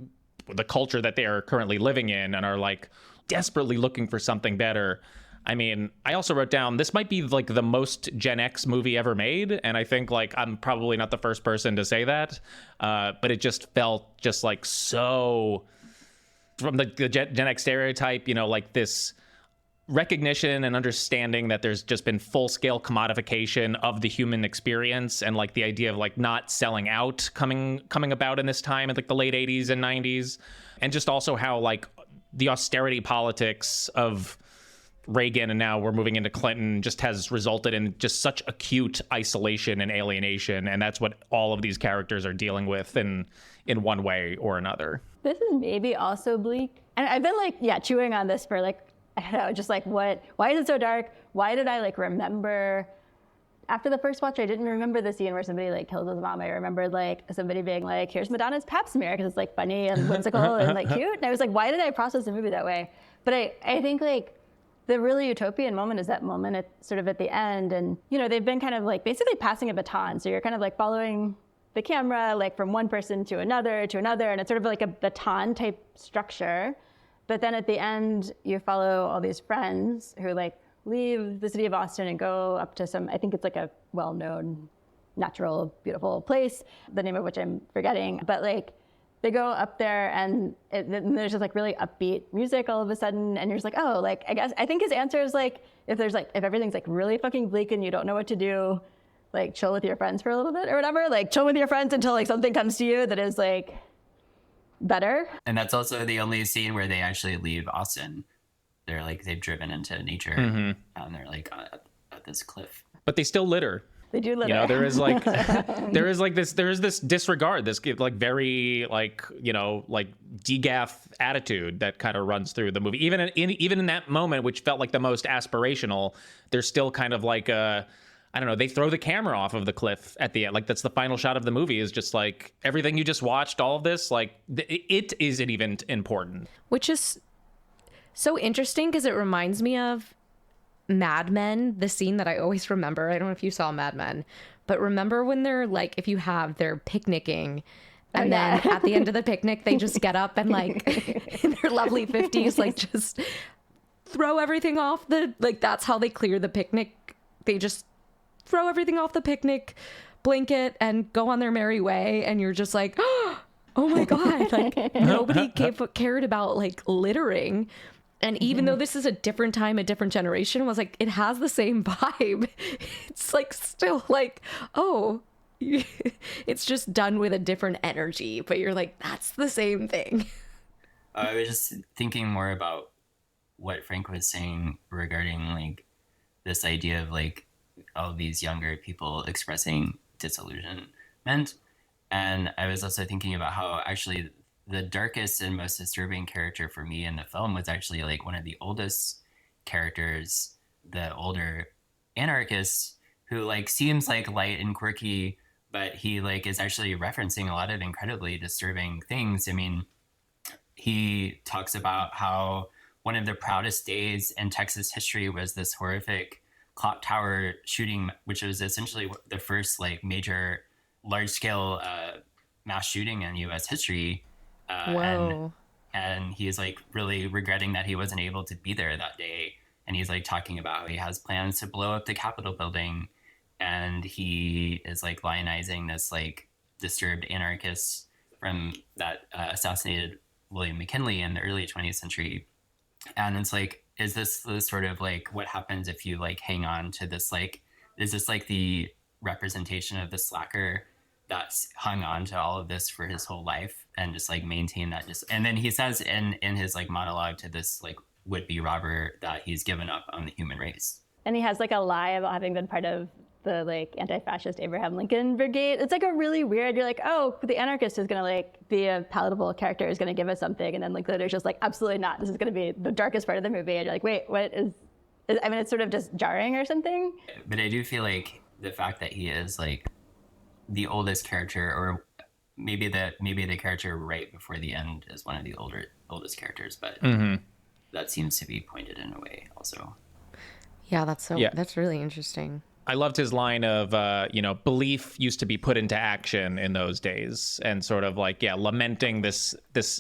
the culture that they are currently living in and are like desperately looking for something better. I mean, I also wrote down, this might be like the most Gen X movie ever made. And I think like I'm probably not the first person to say that. But it just felt just like so from the Gen X stereotype, you know, like this recognition and understanding that there's just been full-scale commodification of the human experience, and like the idea of like not selling out coming about in this time in like the late 80s and 90s, and just also how like the austerity politics of Reagan and now we're moving into Clinton just has resulted in just such acute isolation and alienation, and that's what all of these characters are dealing with in one way or another. This is maybe also bleak, and I've been like chewing on this for like, I don't know, just like why is it so dark? Why did I like remember, after the first watch, I didn't remember the scene where somebody like kills his mom. I remembered like somebody being like, here's Madonna's pap smear, because it's like funny and whimsical and like cute. And I was like, why did I process the movie that way? But I think like the really utopian moment is that moment at sort of at the end. And, you know, they've been kind of like basically passing a baton. So you're kind of like following the camera like from one person to another, and it's sort of like a baton type structure. But then at the end, you follow all these friends who like leave the city of Austin and go up to some, I think it's like a well-known, natural, beautiful place, the name of which I'm forgetting. But like they go up there and there's just like really upbeat music all of a sudden. And you're just like, oh, like, I think his answer is like, if everything's like really fucking bleak and you don't know what to do, like chill with your friends for a little bit or whatever, like chill with your friends until like something comes to you that is like better. And that's also the only scene where they actually leave Austin. They're like, they've driven into nature and they're like at this cliff. But they still litter. They do litter. You know, there is this disregard, this like very like, you know, like degaff attitude that kind of runs through the movie. Even in that moment, which felt like the most aspirational, there's still kind of like I don't know, they throw the camera off of the cliff at the end. Like, that's the final shot of the movie, is just like everything you just watched, all of this, like it isn't even important. Which is so interesting because it reminds me of Mad Men, the scene that I always remember. I don't know if you saw Mad Men, but remember when they're like, if you have, they're picnicking. And then at the end of the picnic, they just get up and like in their lovely 50s, like just throw everything off that's how they clear the picnic. They just throw everything off the picnic blanket and go on their merry way. And you're just like, oh my God, like nobody cared about like littering. And even though this is a different time, a different generation, was like, it has the same vibe. It's like still like, oh, it's just done with a different energy, but you're like, that's the same thing. I was just thinking more about what Frank was saying regarding like this idea of like all these younger people expressing disillusionment. And I was also thinking about how actually the darkest and most disturbing character for me in the film was actually like one of the oldest characters, the older anarchist, who like seems like light and quirky, but he like is actually referencing a lot of incredibly disturbing things. I mean, he talks about how one of the proudest days in Texas history was this horrific clock tower shooting, which was essentially the first like major large scale mass shooting in U.S. history. Whoa. And he's like really regretting that he wasn't able to be there that day. And he's like talking about how he has plans to blow up the Capitol building. And he is like lionizing this like disturbed anarchist from that assassinated William McKinley in the early 20th century. And it's like, is this sort of like what happens if you like hang on to this, like, is this like the representation of the slacker that's hung on to all of this for his whole life and just like maintain that and then he says in his like monologue to this like would-be robber that he's given up on the human race. And he has like a lie about having been part of the like anti-fascist Abraham Lincoln Brigade. It's like a really weird, you're like, oh, the anarchist is gonna like be a palatable character, is gonna give us something, and then Linklater's just like, absolutely not, this is gonna be the darkest part of the movie, and you're like, wait, what is I mean, it's sort of just jarring or something. But I do feel like the fact that he is like the oldest character, or maybe the character right before the end is one of the oldest characters, but that seems to be pointed in a way also. Yeah, that's really interesting. I loved his line of, belief used to be put into action in those days, and sort of like, lamenting this,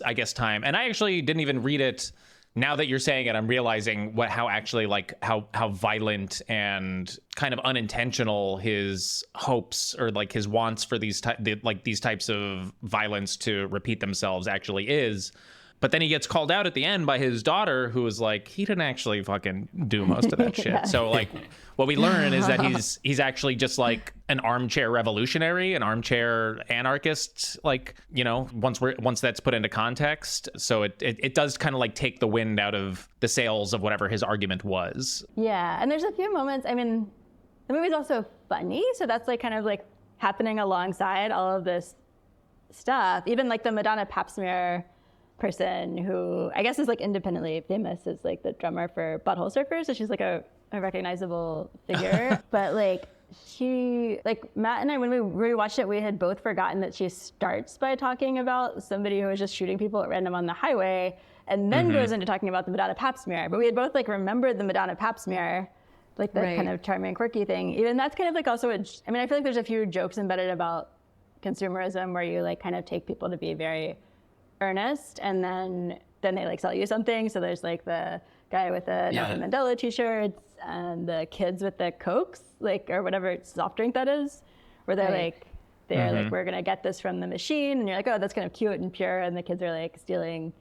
I guess, time. And I actually didn't even read it. Now that you're saying it, I'm realizing how violent and kind of unintentional his hopes or like his wants for these types of violence to repeat themselves actually is. But then he gets called out at the end by his daughter, who is like, he didn't actually fucking do most of that shit. Yeah. So like, what we learn is that he's actually just like an armchair revolutionary, an armchair anarchist. Like, once that's put into context, so it does kind of like take the wind out of the sails of whatever his argument was. Yeah, and there's a few moments. I mean, the movie's also funny, so that's like kind of like happening alongside all of this stuff. Even like the Madonna Pap smear person, who I guess is like independently famous as like the drummer for Butthole Surfers, so she's like a recognizable figure. But like she, like Matt and I, when we rewatched it, we had both forgotten that she starts by talking about somebody who was just shooting people at random on the highway, and then goes into talking about the Madonna Pap smear. But we had both like remembered the Madonna Pap smear, like that kind of charming, quirky thing. Even that's kind of like also I feel like there's a few jokes embedded about consumerism where you like kind of take people to be very earnest, and then they like sell you something. So there's like the guy with the Nelson Mandela t-shirts and the kids with the Cokes, like, or whatever soft drink that is, where they're like, we're gonna get this from the machine, and you're like, oh, that's kind of cute and pure, and the kids are like stealing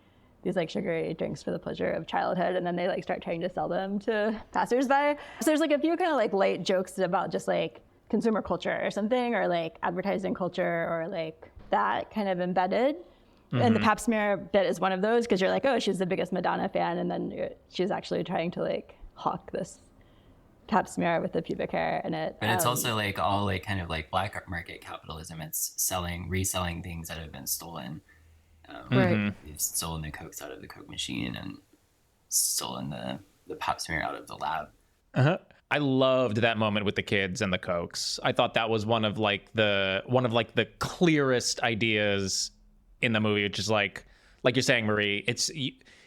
these like sugary drinks for the pleasure of childhood, and then they like start trying to sell them to passersby. So there's like a few kind of like light jokes about just like consumer culture or something, or like advertising culture, or like that kind of embedded. And the Pap smear bit is one of those, because you're like, oh, she's the biggest Madonna fan, and then she's actually trying to like hawk this Pap smear with the pubic hair in it. But it's also like all like kind of like black market capitalism. It's reselling things that have been stolen. They've stolen the Cokes out of the Coke machine and stolen the Pap smear out of the lab. I loved that moment with the kids and the Cokes. I thought that was one of the clearest ideas in the movie, which is like you're saying, Marie, it's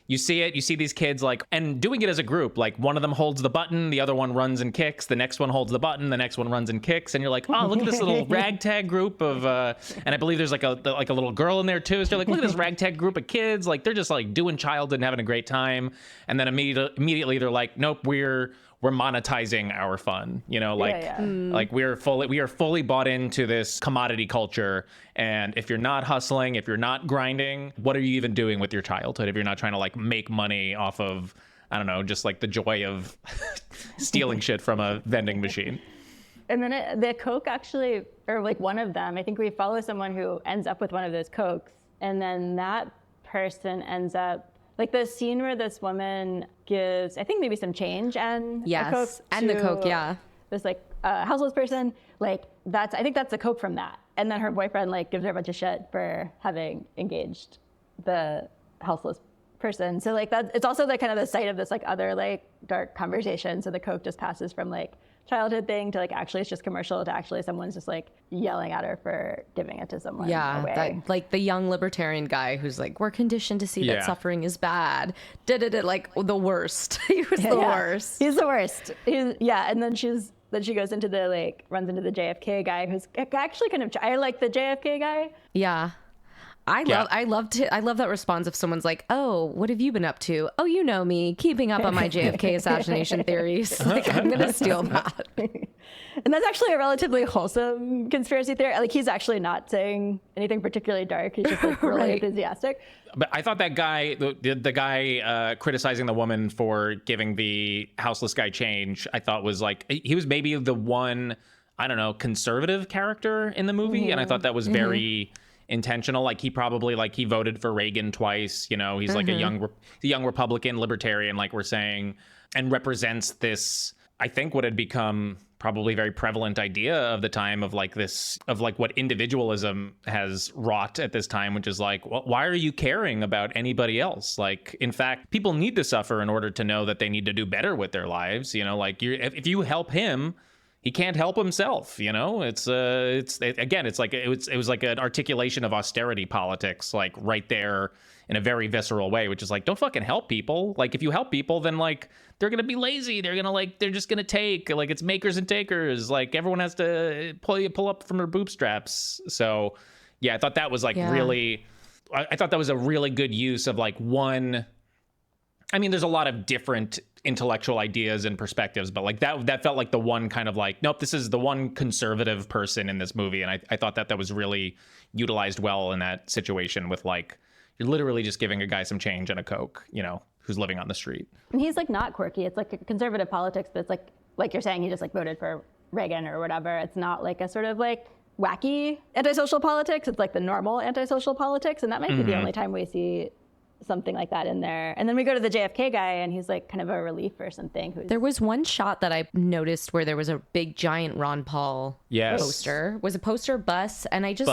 you see these kids like, and doing it as a group, like one of them holds the button, the other one runs and kicks, the next one holds the button, the next one runs and kicks, and you're like, oh, look at this little ragtag group of and I believe there's like a little girl in there too, so you're like, look at this ragtag group of kids, like they're just like doing childhood and having a great time. And then immediately they're like, nope, we're monetizing our fun, like we are fully bought into this commodity culture. And if you're not hustling, if you're not grinding, what are you even doing with your childhood if you're not trying to like make money off of, I don't know, just like the joy of stealing shit from a vending machine? And then the Coke actually, or like one of them, I think we follow someone who ends up with one of those Cokes, and then that person ends up, like the scene where this woman gives, I think maybe some change and a Coke and the Coke, this like houseless person, like I think that's the Coke from that. And then her boyfriend like gives her a bunch of shit for having engaged the houseless person. So like that, it's also like kind of the site of this like other like dark conversation. So the Coke just passes from like childhood thing to like actually it's just commercial to actually someone's just like yelling at her for giving it to someone. That, like the young libertarian guy who's like, we're conditioned to see that suffering is bad. Like the worst. He was the worst. He's the worst. And then she goes into the like runs into the JFK guy who's actually kind of, I like the JFK guy. Yeah. I love that response if someone's like, "Oh, what have you been up to?" "Oh, you know me, keeping up on my JFK assassination theories." Like, I'm gonna steal that. And that's actually a relatively wholesome conspiracy theory. Like, he's actually not saying anything particularly dark. He's just like really Right. enthusiastic. But I thought that guy, the guy criticizing the woman for giving the houseless guy change, I thought was like, he was maybe the one, I don't know, conservative character in the movie. And I thought that was very intentional. Like, he probably, like, he voted for Reagan twice. You know, he's like a young Republican libertarian, like we're saying, and represents this, I think, what had become probably very prevalent idea of the time of like this, of like what individualism has wrought at this time, which is like, well, why are you caring about anybody else? Like, in fact, people need to suffer in order to know that they need to do better with their lives. You know, like, if you help him, he can't help himself. You know, it's like it was like an articulation of austerity politics, like right there in a very visceral way, which is like, don't fucking help people. Like, if you help people, then like they're gonna be lazy. They're just gonna take, like, it's makers and takers. Like, everyone has to pull up from their bootstraps. So yeah, I thought that was like really, I thought that was a really good use of like one. I mean, there's a lot of different intellectual ideas and perspectives, but like that felt like the one kind of like, nope, this is the one conservative person in this movie. And I thought that was really utilized well in that situation with like, you're literally just giving a guy some change and a Coke, you know, who's living on the street. And he's like not quirky. It's like conservative politics, but it's like you're saying, he just like voted for Reagan or whatever. It's not like a sort of like wacky antisocial politics. It's like the normal antisocial politics. And that might be the only time we see something like that in there. And then we go to the JFK guy and he's like kind of a relief or something. There was one shot that I noticed where there was a big giant Ron Paul poster. Was a poster bus, and I just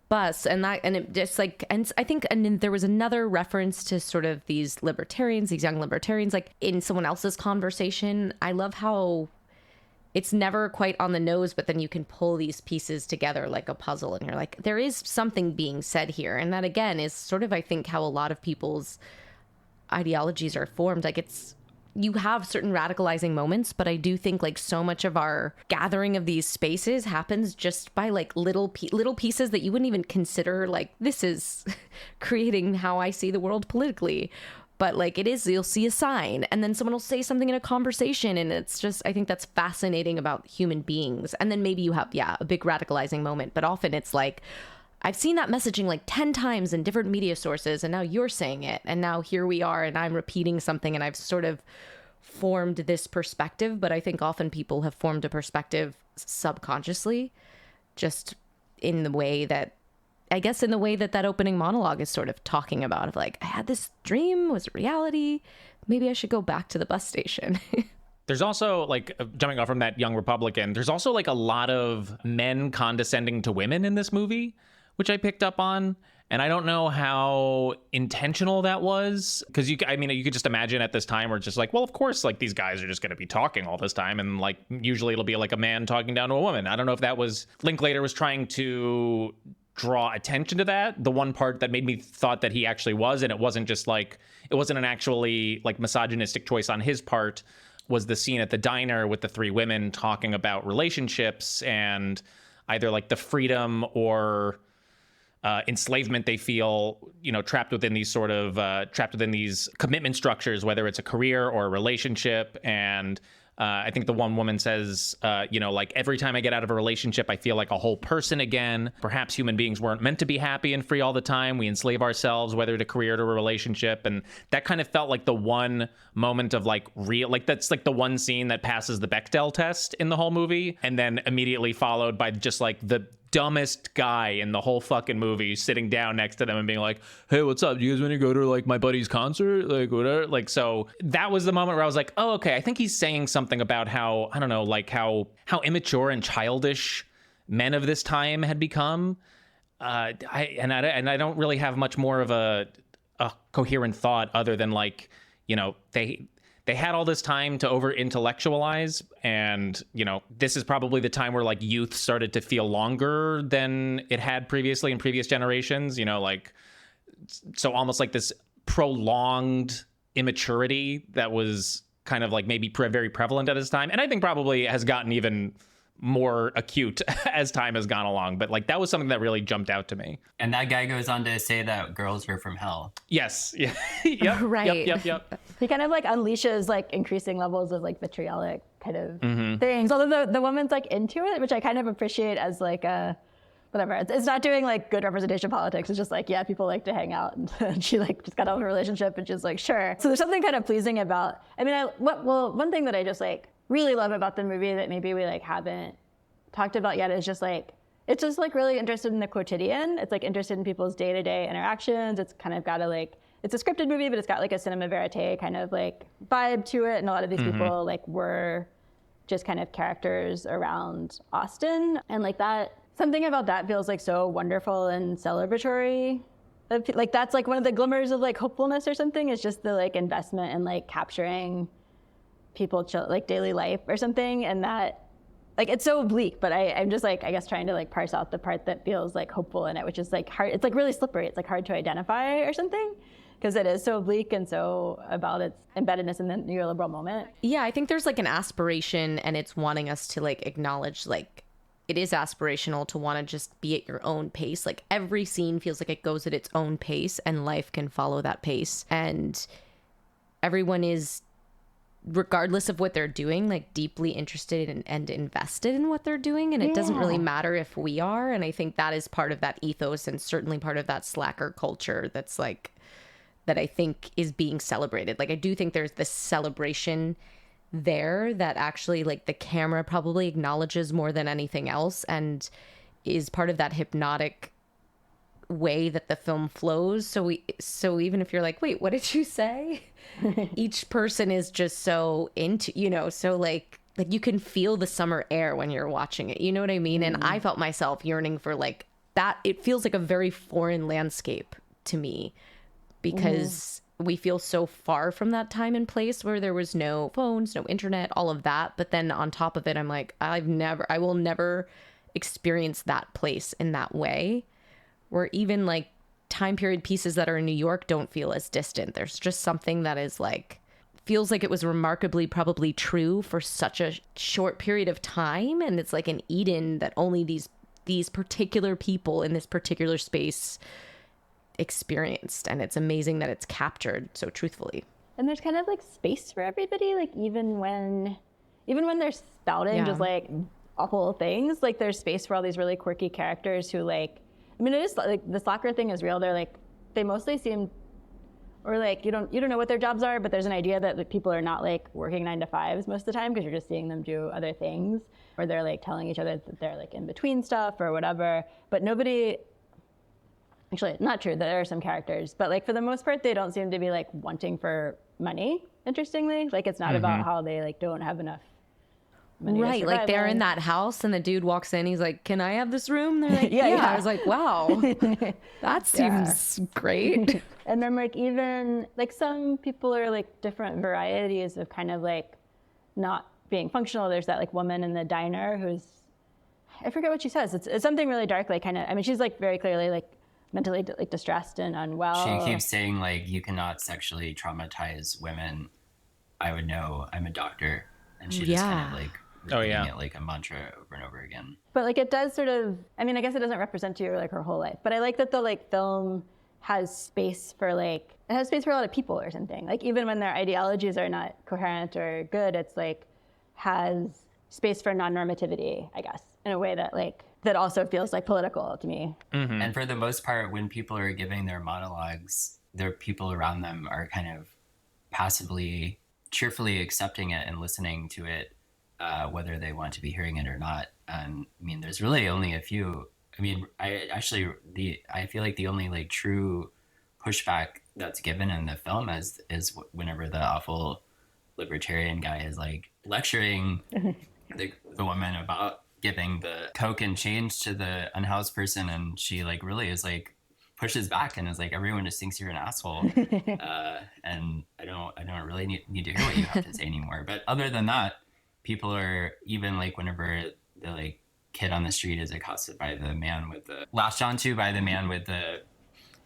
bus, and it just like, and I think, and then there was another reference to sort of these libertarians, these young libertarians, like in someone else's conversation. I love how it's never quite on the nose, but then you can pull these pieces together like a puzzle, and you're like, there is something being said here. And that again is sort of, I think, how a lot of people's ideologies are formed. Like, it's, you have certain radicalizing moments, but I do think like so much of our gathering of these spaces happens just by like little pieces that you wouldn't even consider like, this is creating how I see the world politically. But like, it is, you'll see a sign and then someone will say something in a conversation, and it's just, I think that's fascinating about human beings. And then maybe you have, a big radicalizing moment, but often it's like, I've seen that messaging like 10 times in different media sources, and now you're saying it, and now here we are, and I'm repeating something, and I've sort of formed this perspective. But I think often people have formed a perspective subconsciously, just in the way that, I guess, in the way that opening monologue is sort of talking about, of like, I had this dream, was it reality? Maybe I should go back to the bus station. There's also, like, jumping off from that young Republican, there's also like a lot of men condescending to women in this movie, which I picked up on. And I don't know how intentional that was, because you could just imagine at this time where it's just like, well, of course, like, these guys are just going to be talking all this time, and like usually it'll be like a man talking down to a woman. I don't know if that was, Linklater was trying to draw attention to that. The one part that made me thought that he actually was, and it wasn't just like, it wasn't an actually like misogynistic choice on his part, was the scene at the diner with the three women talking about relationships and either like the freedom or enslavement they feel, you know, trapped within these commitment structures, whether it's a career or a relationship. And I think the one woman says, like, every time I get out of a relationship, I feel like a whole person again. Perhaps human beings weren't meant to be happy and free all the time. We enslave ourselves, whether to career or a relationship. And that kind of felt like the one moment of like real, like that's like the one scene that passes the Bechdel test in the whole movie. And then immediately followed by just like the dumbest guy in the whole fucking movie sitting down next to them and being like, hey, what's up? Do you guys want to go to like my buddy's concert? Like, whatever. Like, so that was the moment where I was like, oh, okay, I think he's saying something about how, I don't know, like how immature and childish men of this time had become. I don't really have much more of a coherent thought other than like, you know, they had all this time to over intellectualize, and, you know, this is probably the time where like youth started to feel longer than it had previously in previous generations, you know, like, so almost like this prolonged immaturity that was kind of like maybe very prevalent at this time. And I think probably has gotten even more acute as time has gone along. But like that was something that really jumped out to me. And that guy goes on to say that girls were from hell. Yes. Yeah. Yep. Right. Yep. He kind of like unleashes like increasing levels of like vitriolic kind of things. Although the woman's like into it, which I kind of appreciate as like a whatever. It's not doing like good representation politics. It's just like, yeah, people like to hang out. And she like just got out of a relationship and she's like, sure. So there's something kind of pleasing about, I mean, one thing that I just like really love about the movie that maybe we like haven't talked about yet is just like, it's just like really interested in the quotidian. It's like interested in people's day-to-day interactions. It's kind of got a like, it's a scripted movie, but it's got like a cinema verite kind of like vibe to it. And a lot of these people like were just kind of characters around Austin. And like that, something about that feels like so wonderful and celebratory. Like that's like one of the glimmers of like hopefulness or something, is just the like investment in like capturing people like daily life or something. And that like, it's so bleak, but I'm just like, I guess trying to like parse out the part that feels like hopeful in it, which is like hard. It's like really slippery. It's like hard to identify or something, because it is so bleak and so about its embeddedness in the neoliberal moment. Yeah, I think there's like an aspiration, and it's wanting us to like acknowledge like it is aspirational to want to just be at your own pace. Like every scene feels like it goes at its own pace, and life can follow that pace. And everyone is, regardless of what they're doing, like deeply interested in, and invested in what they're doing. And it doesn't really matter if we are. And I think that is part of that ethos, and certainly part of that slacker culture that's like, that I think is being celebrated. Like I do think there's this celebration there that actually like the camera probably acknowledges more than anything else, and is part of that hypnotic way that the film flows. So even if you're like, wait, what did you say? Each person is just so into, so like you can feel the summer air when you're watching it. You know what I mean? And I felt myself yearning for like that. It feels like a very foreign landscape to me, because we feel so far from that time and place where there was no phones, no internet, all of that. But then on top of it, I'm like, I will never experience that place in that way, where even like time period pieces that are in New York don't feel as distant. There's just something that is like, feels like it was remarkably probably true for such a short period of time. And it's like an Eden that only these particular people in this particular space experienced. And it's amazing that it's captured so truthfully. And there's kind of like space for everybody. Like even when they're spouting just like awful things, like there's space for all these really quirky characters who like, I mean, it is like the slacker thing is real. They're like, they mostly seem, or like you don't know what their jobs are, but there's an idea that like, people are not like working 9 to 5s most of the time, because you're just seeing them do other things, or they're like telling each other that they're like in between stuff or whatever. But nobody, actually, not true. There are some characters, but like for the most part, they don't seem to be like wanting for money. Interestingly, like it's not about how they like don't have enough money. Right, like they're in that house, and the dude walks in. He's like, "Can I have this room?" They're like, "Yeah." I was like, "Wow, that seems great." And then like even like some people are like different varieties of kind of like not being functional. There's that like woman in the diner who's, I forget what she says. It's something really dark. Like kind of, I mean, she's like very clearly like mentally like distressed and unwell. She keeps saying like, you cannot sexually traumatize women. I would know. I'm a doctor. And she just kind of like repeating it like a mantra over and over again. But like it does sort of, I mean, I guess it doesn't represent you like her whole life, but I like that the like film has space for like, it has space for a lot of people or something. Like even when their ideologies are not coherent or good, it's like has space for non-normativity, I guess, in a way that like, that also feels like political to me. And for the most part, when people are giving their monologues, their people around them are kind of passively, cheerfully accepting it and listening to it, whether they want to be hearing it or not. And I mean, there's really only a few. I mean, I feel like the only like true pushback that's given in the film is whenever the awful libertarian guy is like lecturing the woman about giving the Coke and change to the unhoused person, and she like really is like pushes back and is like, everyone just thinks you're an asshole, and I don't really need to hear what you have to say anymore. But other than that, people are, even like whenever the like kid on the street is accosted by the man with the latched onto by the man with the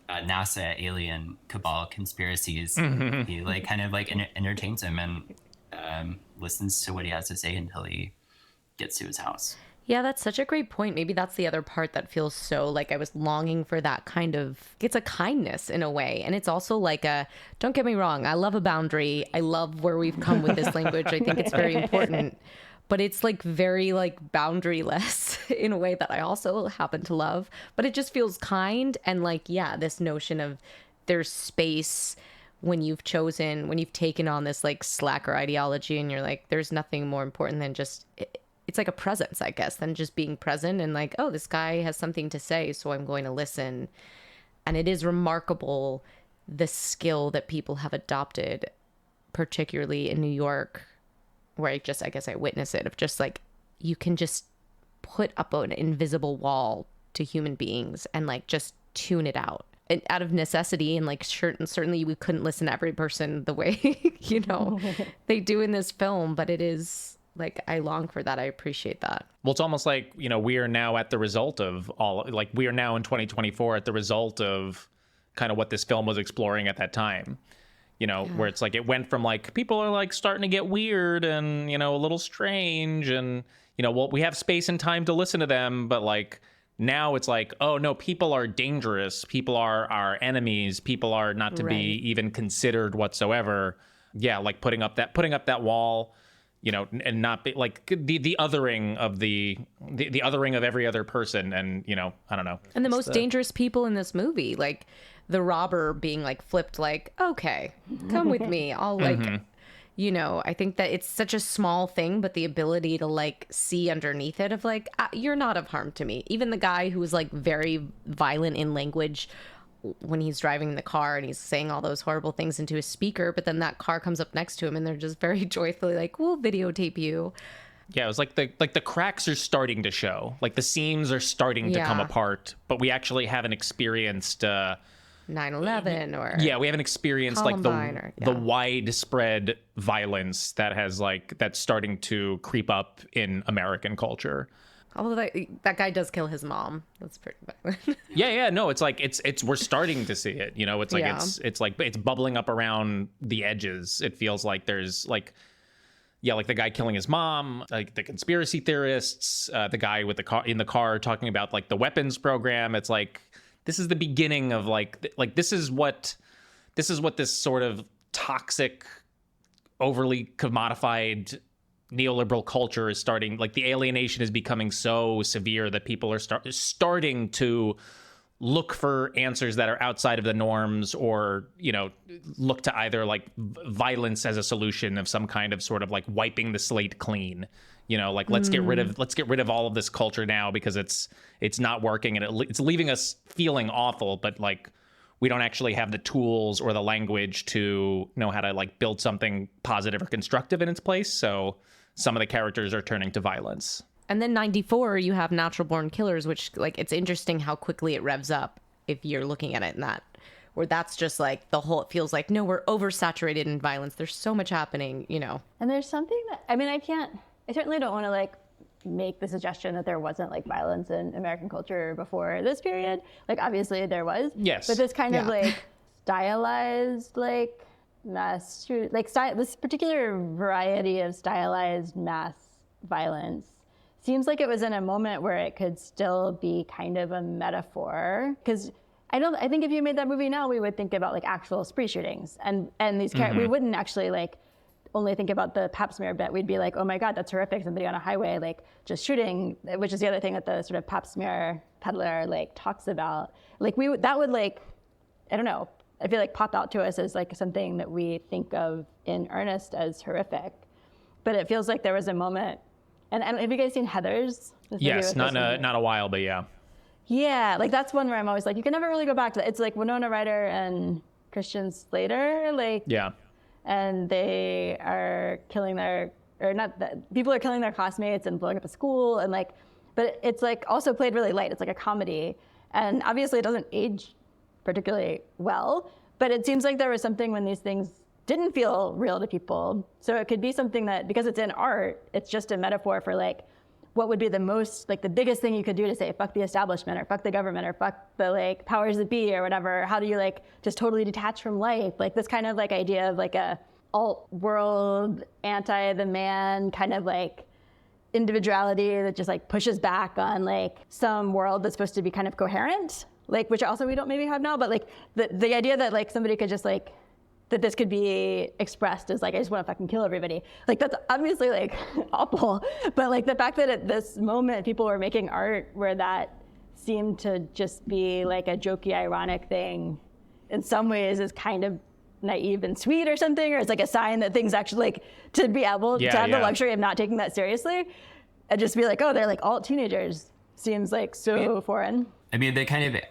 NASA alien cabal conspiracies, he like kind of like entertains him and listens to what he has to say until he gets to his house. Yeah, that's such a great point. Maybe that's the other part that feels so like I was longing for that kind of, it's a kindness in a way. And it's also like a, don't get me wrong, I love a boundary. I love where we've come with this language. I think it's very important. But it's like very like boundaryless in a way that I also happen to love. But it just feels kind. And like, yeah, this notion of there's space when you've taken on this like slacker ideology and you're like, there's nothing more important than just... It's like a presence, I guess, than just being present and like, oh, this guy has something to say, so I'm going to listen. And it is remarkable the skill that people have adopted, particularly in New York, where I guess I witness it, of just like, you can just put up an invisible wall to human beings and like just tune it out. And out of necessity, and like certainly we couldn't listen to every person the way, they do in this film, but it is... Like, I long for that. I appreciate that. Well, it's almost like, we are now at the result of we are now in 2024 at the result of kind of what this film was exploring at that time, where it's like, it went from like, people are like starting to get weird and, a little strange and, well, we have space and time to listen to them. But like, now it's like, oh no, people are dangerous. People are our enemies. People are not to be even considered whatsoever. Yeah. Like putting up that wall, and not be like the othering of the othering of every other person. And, I don't know. And the most dangerous people in this movie, like the robber being like flipped, like, okay, come with me. I'll like, I think that it's such a small thing, but the ability to like see underneath it of like, you're not of harm to me. Even the guy who was like very violent in language when he's driving the car and he's saying all those horrible things into his speaker, but then that car comes up next to him and they're just very joyfully like, we'll videotape you. Yeah, it was like the cracks are starting to show, like the seams are starting to come apart, but we actually haven't experienced 9/11 or we haven't experienced Columbine like the widespread violence that's starting to creep up in American culture. Although that guy does kill his mom. That's pretty violent. Yeah. No, it's like it's we're starting to see it. It's like it's like it's bubbling up around the edges. It feels like there's like, like the guy killing his mom, like the conspiracy theorists, the guy with the car in the car talking about like the weapons program. It's like this is the beginning of like this is what this sort of toxic, overly commodified neoliberal culture is starting, like the alienation is becoming so severe that people are starting to look for answers that are outside of the norms, or look to either like violence as a solution of some kind of sort of like wiping the slate clean, like let's get rid of all of this culture now because it's not working and it's leaving us feeling awful, but like we don't actually have the tools or the language to know how to like build something positive or constructive in its place. So some of the characters are turning to violence. And then 94, you have Natural Born Killers, which like, it's interesting how quickly it revs up if you're looking at it in that, where that's just like the whole, it feels like, no, we're oversaturated in violence. There's so much happening, And there's something that, I certainly don't want to like make the suggestion that there wasn't like violence in American culture before this period. Like obviously there was. Yes. But this kind of like stylized like mass this particular variety of stylized mass violence seems like it was in a moment where it could still be kind of a metaphor, because I think if you made that movie now, we would think about like actual spree shootings and these we wouldn't actually like only think about the pap smear bit. We'd be like, oh my God, that's horrific, somebody on a highway like just shooting, which is the other thing that the sort of pap smear peddler like talks about. Like that would like, I don't know, I feel like pop out to us as like something that we think of in earnest as horrific. But it feels like there was a moment, and have you guys seen Heathers? Yes, not a while, but yeah. Yeah, like that's one where I'm always like, you can never really go back to that. It's like Winona Ryder and Christian Slater, like, yeah, and they are killing people are killing their classmates and blowing up a school, and like, but it's like also played really light. It's like a comedy, and obviously it doesn't age particularly well, but it seems like there was something when these things didn't feel real to people. So it could be something that, because it's in art, it's just a metaphor for like what would be the most, like the biggest thing you could do to say fuck the establishment or fuck the government or fuck the like powers that be or whatever. How do you like just totally detach from life? Like this kind of like idea of like a alt world, anti the man kind of like individuality that just like pushes back on like some world that's supposed to be kind of coherent, like, which also we don't maybe have now, but like the idea that like somebody could just like, that this could be expressed as like, I just want to fucking kill everybody. Like, that's obviously like awful. But like the fact that at this moment people were making art where that seemed to just be like a jokey, ironic thing in some ways is kind of naive and sweet or something, or it's like a sign that things actually like, to be able to have the luxury of not taking that seriously and just be like, oh, they're like all teenagers, seems like so foreign. I mean, the kind of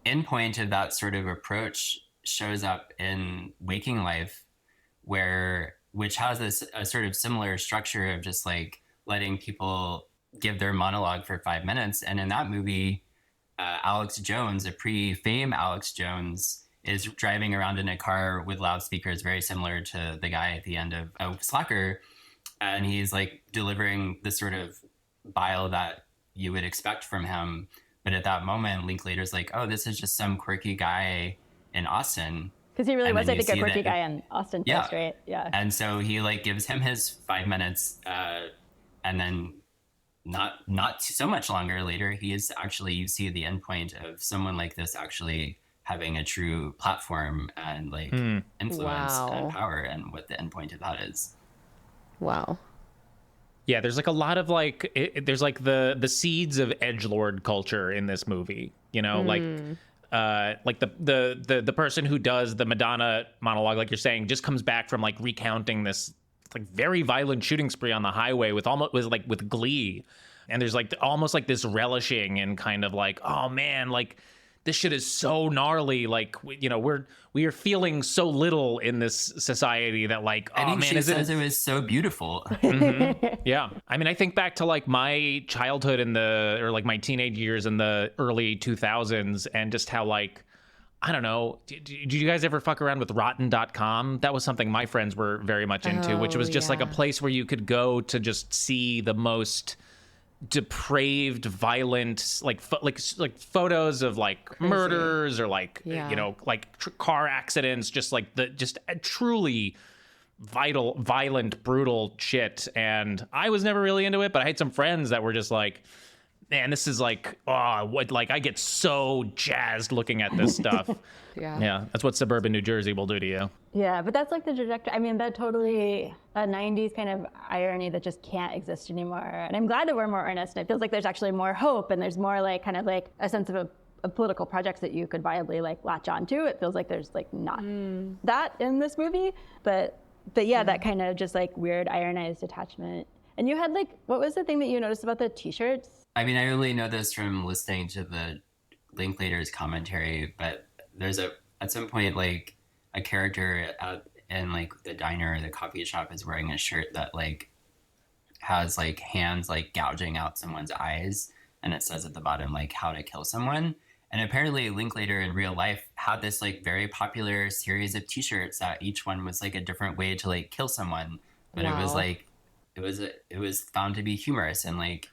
endpoint of that sort of approach shows up in Waking Life, which has a sort of similar structure of just like letting people give their monologue for 5 minutes. And in that movie, Alex Jones, a pre-fame Alex Jones, is driving around in a car with loudspeakers very similar to the guy at the end of Slacker. And he's like delivering the sort of bile that you would expect from him. But at that moment, Linklater's like, oh, this is just some quirky guy in Austin. Because he really was, I think, a quirky guy in Austin first, right? Yeah. And so he like gives him his 5 minutes, and then not so much longer later, he is actually, you see the endpoint of someone like this actually having a true platform and like influence and power, and what the endpoint of that is. Wow. Yeah, there's like a lot of like, there's like the seeds of edgelord culture in this movie, you know, like the person who does the Madonna monologue, like you're saying, just comes back from like recounting this like very violent shooting spree on the highway with glee, and there's like almost like this relishing and kind of like, oh man, like this shit is so gnarly, like you know, we are feeling so little in this society that like, oh man, she says it was so beautiful. Yeah, I mean, I think back to like my childhood or like my teenage years in the early 2000s, and just how like, I don't know, did you guys ever fuck around with Rotten.com? That was something my friends were very much into, which was just like a place where you could go to just see the most depraved, violent, like photos of like crazy murders or like you know, like car accidents, just like just truly violent, brutal shit. And I was never really into it, but I had some friends that were just like, man, this is like, oh, what, like I get so jazzed looking at this stuff. Yeah, that's what suburban New Jersey will do to you. Yeah, but that's like the trajectory. I mean, that totally a 90s kind of irony that just can't exist anymore. And I'm glad that we're more earnest, and it feels like there's actually more hope, and there's more like kind of like a sense of political projects that you could viably like latch onto. It feels like there's like not that in this movie, but yeah, that kind of just like weird ironized attachment. And you had like, what was the thing that you noticed about the t-shirts? I mean, I only know this from listening to the Linklater's commentary, but there's at some point like a character in like the diner or the coffee shop is wearing a shirt that like has like hands like gouging out someone's eyes, and it says at the bottom like how to kill someone. And apparently Linklater in real life had this like very popular series of t-shirts that each one was like a different way to like kill someone, but it was like it was found to be humorous, and like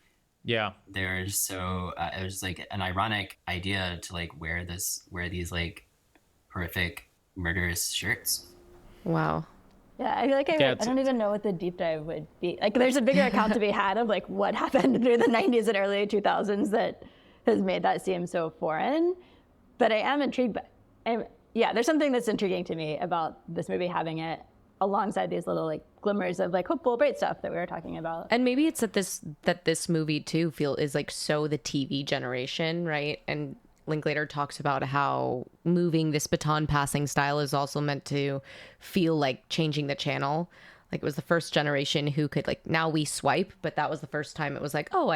there's so it was like an ironic idea to like wear these like horrific murderous shirts. Wow. Yeah, I feel like I don't even know what the deep dive would be. Like, there's a bigger account to be had of like what happened through the 90s and early 2000s that has made that seem so foreign. But I am intrigued. There's something that's intriguing to me about this movie having it alongside these little like glimmers of like hopeful, bright stuff that we were talking about. And maybe it's that this movie too is like so the TV generation, right? And Linklater talks about how moving this baton passing style is also meant to feel like changing the channel. Like it was the first generation who could like, now we swipe, but that was the first time it was like, oh,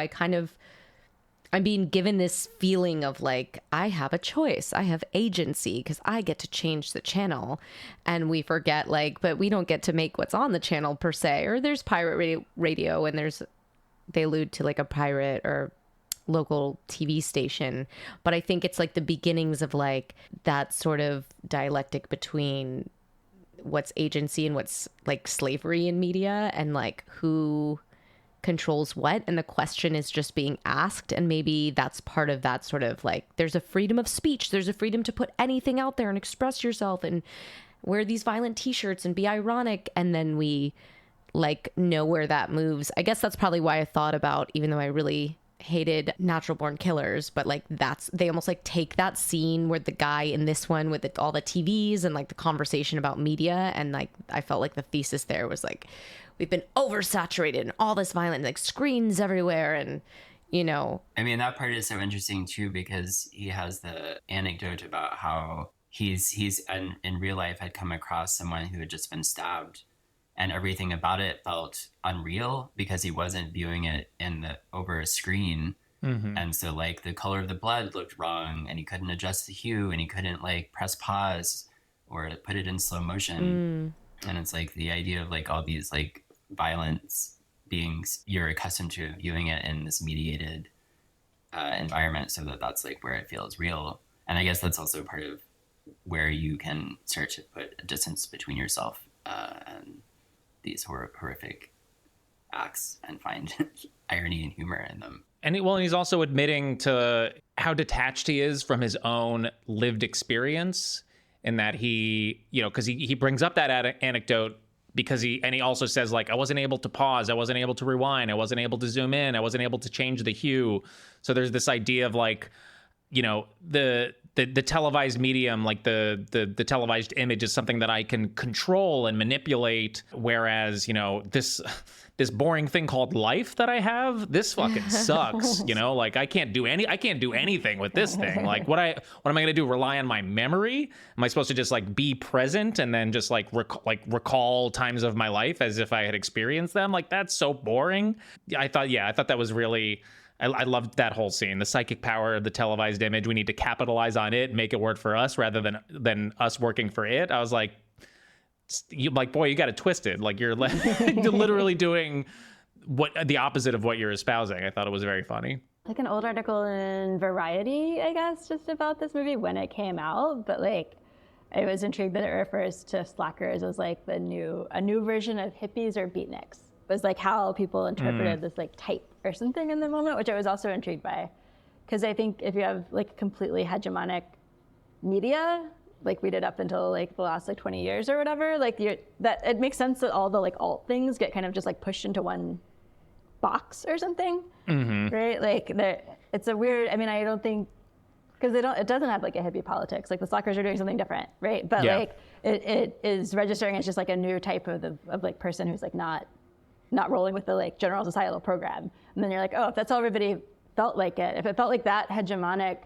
I'm being given this feeling of like, I have a choice. I have agency because I get to change the channel. And we forget like, but we don't get to make what's on the channel per se. Or there's pirate radio and they allude to like a pirate or local TV station. But I think it's like the beginnings of like that sort of dialectic between what's agency and what's like slavery in media, and like who controls what, and the question is just being asked. And maybe that's part of that sort of like, there's a freedom of speech, there's a freedom to put anything out there and express yourself and wear these violent t-shirts and be ironic. And then we like know where that moves. I guess that's probably why I thought about, even though I really hated Natural Born Killers, but like they almost like take that scene where the guy in this one with all the TVs and like the conversation about media, and like I felt like the thesis there was like, we've been oversaturated and all this violence, like screens everywhere, and you know. I mean, that part is so interesting too, because he has the anecdote about how he's in real life had come across someone who had just been stabbed, and everything about it felt unreal because he wasn't viewing it over a screen. Mm-hmm. And so like the color of the blood looked wrong, and he couldn't adjust the hue, and he couldn't like press pause or put it in slow motion. And it's like the idea of like all these like violence beings, you're accustomed to viewing it in this mediated environment, so that's like where it feels real. And I guess that's also part of where you can start to put a distance between yourself and these horrific acts and find irony and humor in them. And he's also admitting to how detached he is from his own lived experience, in that he, you know, because he brings up that anecdote because he also says like, I wasn't able to pause, I wasn't able to rewind, I wasn't able to zoom in, I wasn't able to change the hue. So there's this idea of like, you know, the televised medium, like the televised image is something that I can control and manipulate, whereas, you know, this boring thing called life that I have, this fucking sucks. You know, like I can't do anything with this thing. Like what am I going to do? Rely on my memory? Am I supposed to just like be present and then just like recall times of my life as if I had experienced them? Like that's so boring. I thought that was really, I loved that whole scene. The psychic power of the televised image, we need to capitalize on it, make it work for us rather than us working for it. I was like, you got it twisted. Like you're literally doing the opposite of what you're espousing. I thought it was very funny. Like an old article in Variety, I guess, just about this movie when it came out. But like, I was intrigued that it refers to slackers as like a new version of hippies or beatniks. It was like how people interpreted this like type or something in the moment, which I was also intrigued by. Because I think if you have like completely hegemonic media, like we did up until like the last like 20 years or whatever, like that it makes sense that all the like alt things get kind of just like pushed into one box or something, right? Like it's a weird, I mean, I don't think, because it doesn't have like a hippie politics. Like the slackers are doing something different, right? But like it is registering as just like a new type of like person who's like not rolling with the like general societal program. And then you're like, oh, if that's how everybody felt like it, if it felt like that hegemonic,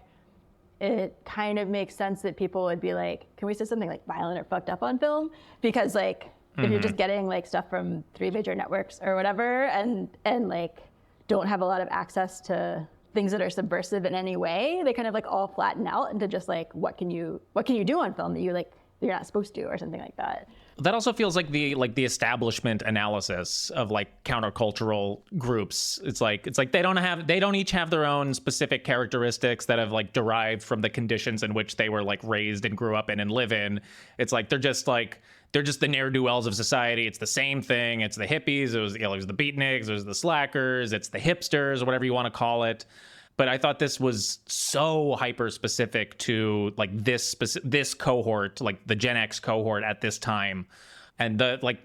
it kind of makes sense that people would be like, can we see something like violent or fucked up on film? Because like, if you're just getting like stuff from 3 major networks or whatever, and like don't have a lot of access to things that are subversive in any way, they kind of like all flatten out into just like, what can you do on film that you're not supposed to, or something like that. That also feels like the establishment analysis of like countercultural groups. It's like they don't each have their own specific characteristics that have like derived from the conditions in which they were like raised and grew up in and live in. It's like they're just the ne'er-do-wells of society. It's the same thing. It's the hippies. It was the beatniks. It was the slackers. It's the hipsters, whatever you want to call it. But I thought this was so hyper specific to like this cohort, like the Gen X cohort at this time. And the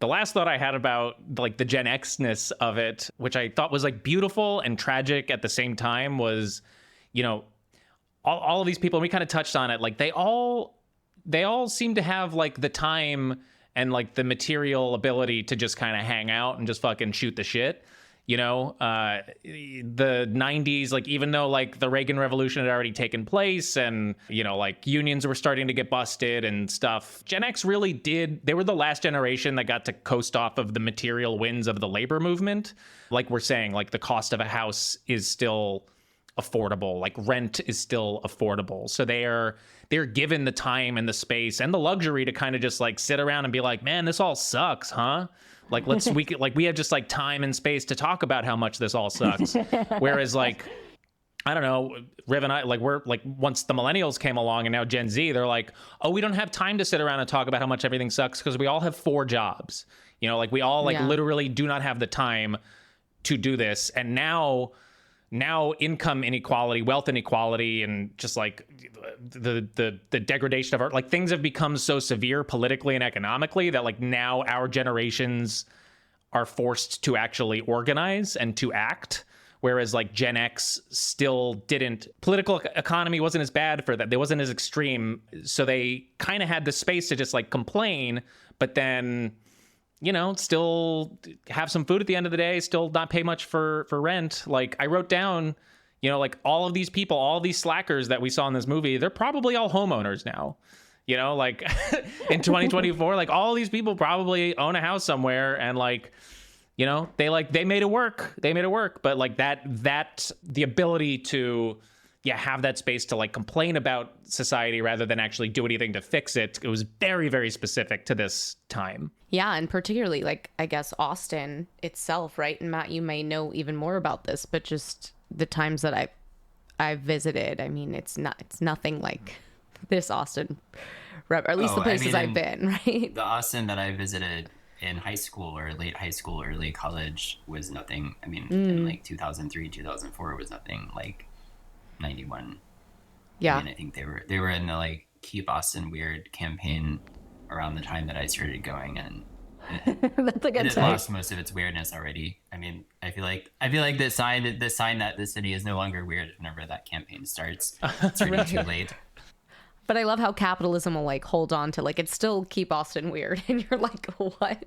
last thought I had about like the Gen X-ness of it, which I thought was like beautiful and tragic at the same time, was, you know, all of these people, and we kind of touched on it, like they all seem to have like the time and like the material ability to just kind of hang out and just fucking shoot the shit. You know, the 90s, like even though like the Reagan Revolution had already taken place and, you know, like unions were starting to get busted and stuff, Gen X really they were the last generation that got to coast off of the material winds of the labor movement. Like we're saying, like the cost of a house is still affordable, like rent is still affordable. So they're given the time and the space and the luxury to kind of just like sit around and be like, man, this all sucks, huh? Like we have just like time and space to talk about how much this all sucks. Whereas like, I don't know, Riv and I, like we're like, once the millennials came along and now Gen Z, they're like, oh, we don't have time to sit around and talk about how much everything sucks because we all have 4 jobs. You know, like we all like literally do not have the time to do this. And now income inequality, wealth inequality, and just like the degradation of art, like things have become so severe politically and economically that like now our generation's are forced to actually organize and to act. Whereas like Gen X still didn't, political economy wasn't as bad for them. They wasn't as extreme. So they kind of had the space to just like complain, but then, you know, still have some food at the end of the day, still not pay much for rent. Like I wrote down, you know, like all of these people, all of these slackers that we saw in this movie, they're probably all homeowners now. You know, like in 2024, like all these people probably own a house somewhere and like, you know, they made it work. They made it work. But like that the ability to, have that space to like complain about society rather than actually do anything to fix it. It was very, very specific to this time. Yeah. And particularly like, I guess, Austin itself, right? And Matt, you may know even more about this, but just the times that I've visited, I mean, it's nothing like this Austin, or at least the places I've been, right? The Austin that I visited in high school or late high school, early college was nothing. I mean, in like 2003, 2004 was nothing like 91. Yeah. I mean, I think they were in the like Keep Austin Weird campaign around the time that I started going, and that's a good it lost most of its weirdness already. I mean, I feel like the sign that the city is no longer weird whenever that campaign starts, it's already too late. But I love how capitalism will like hold on to like, it's still Keep Austin Weird. And you're like, what?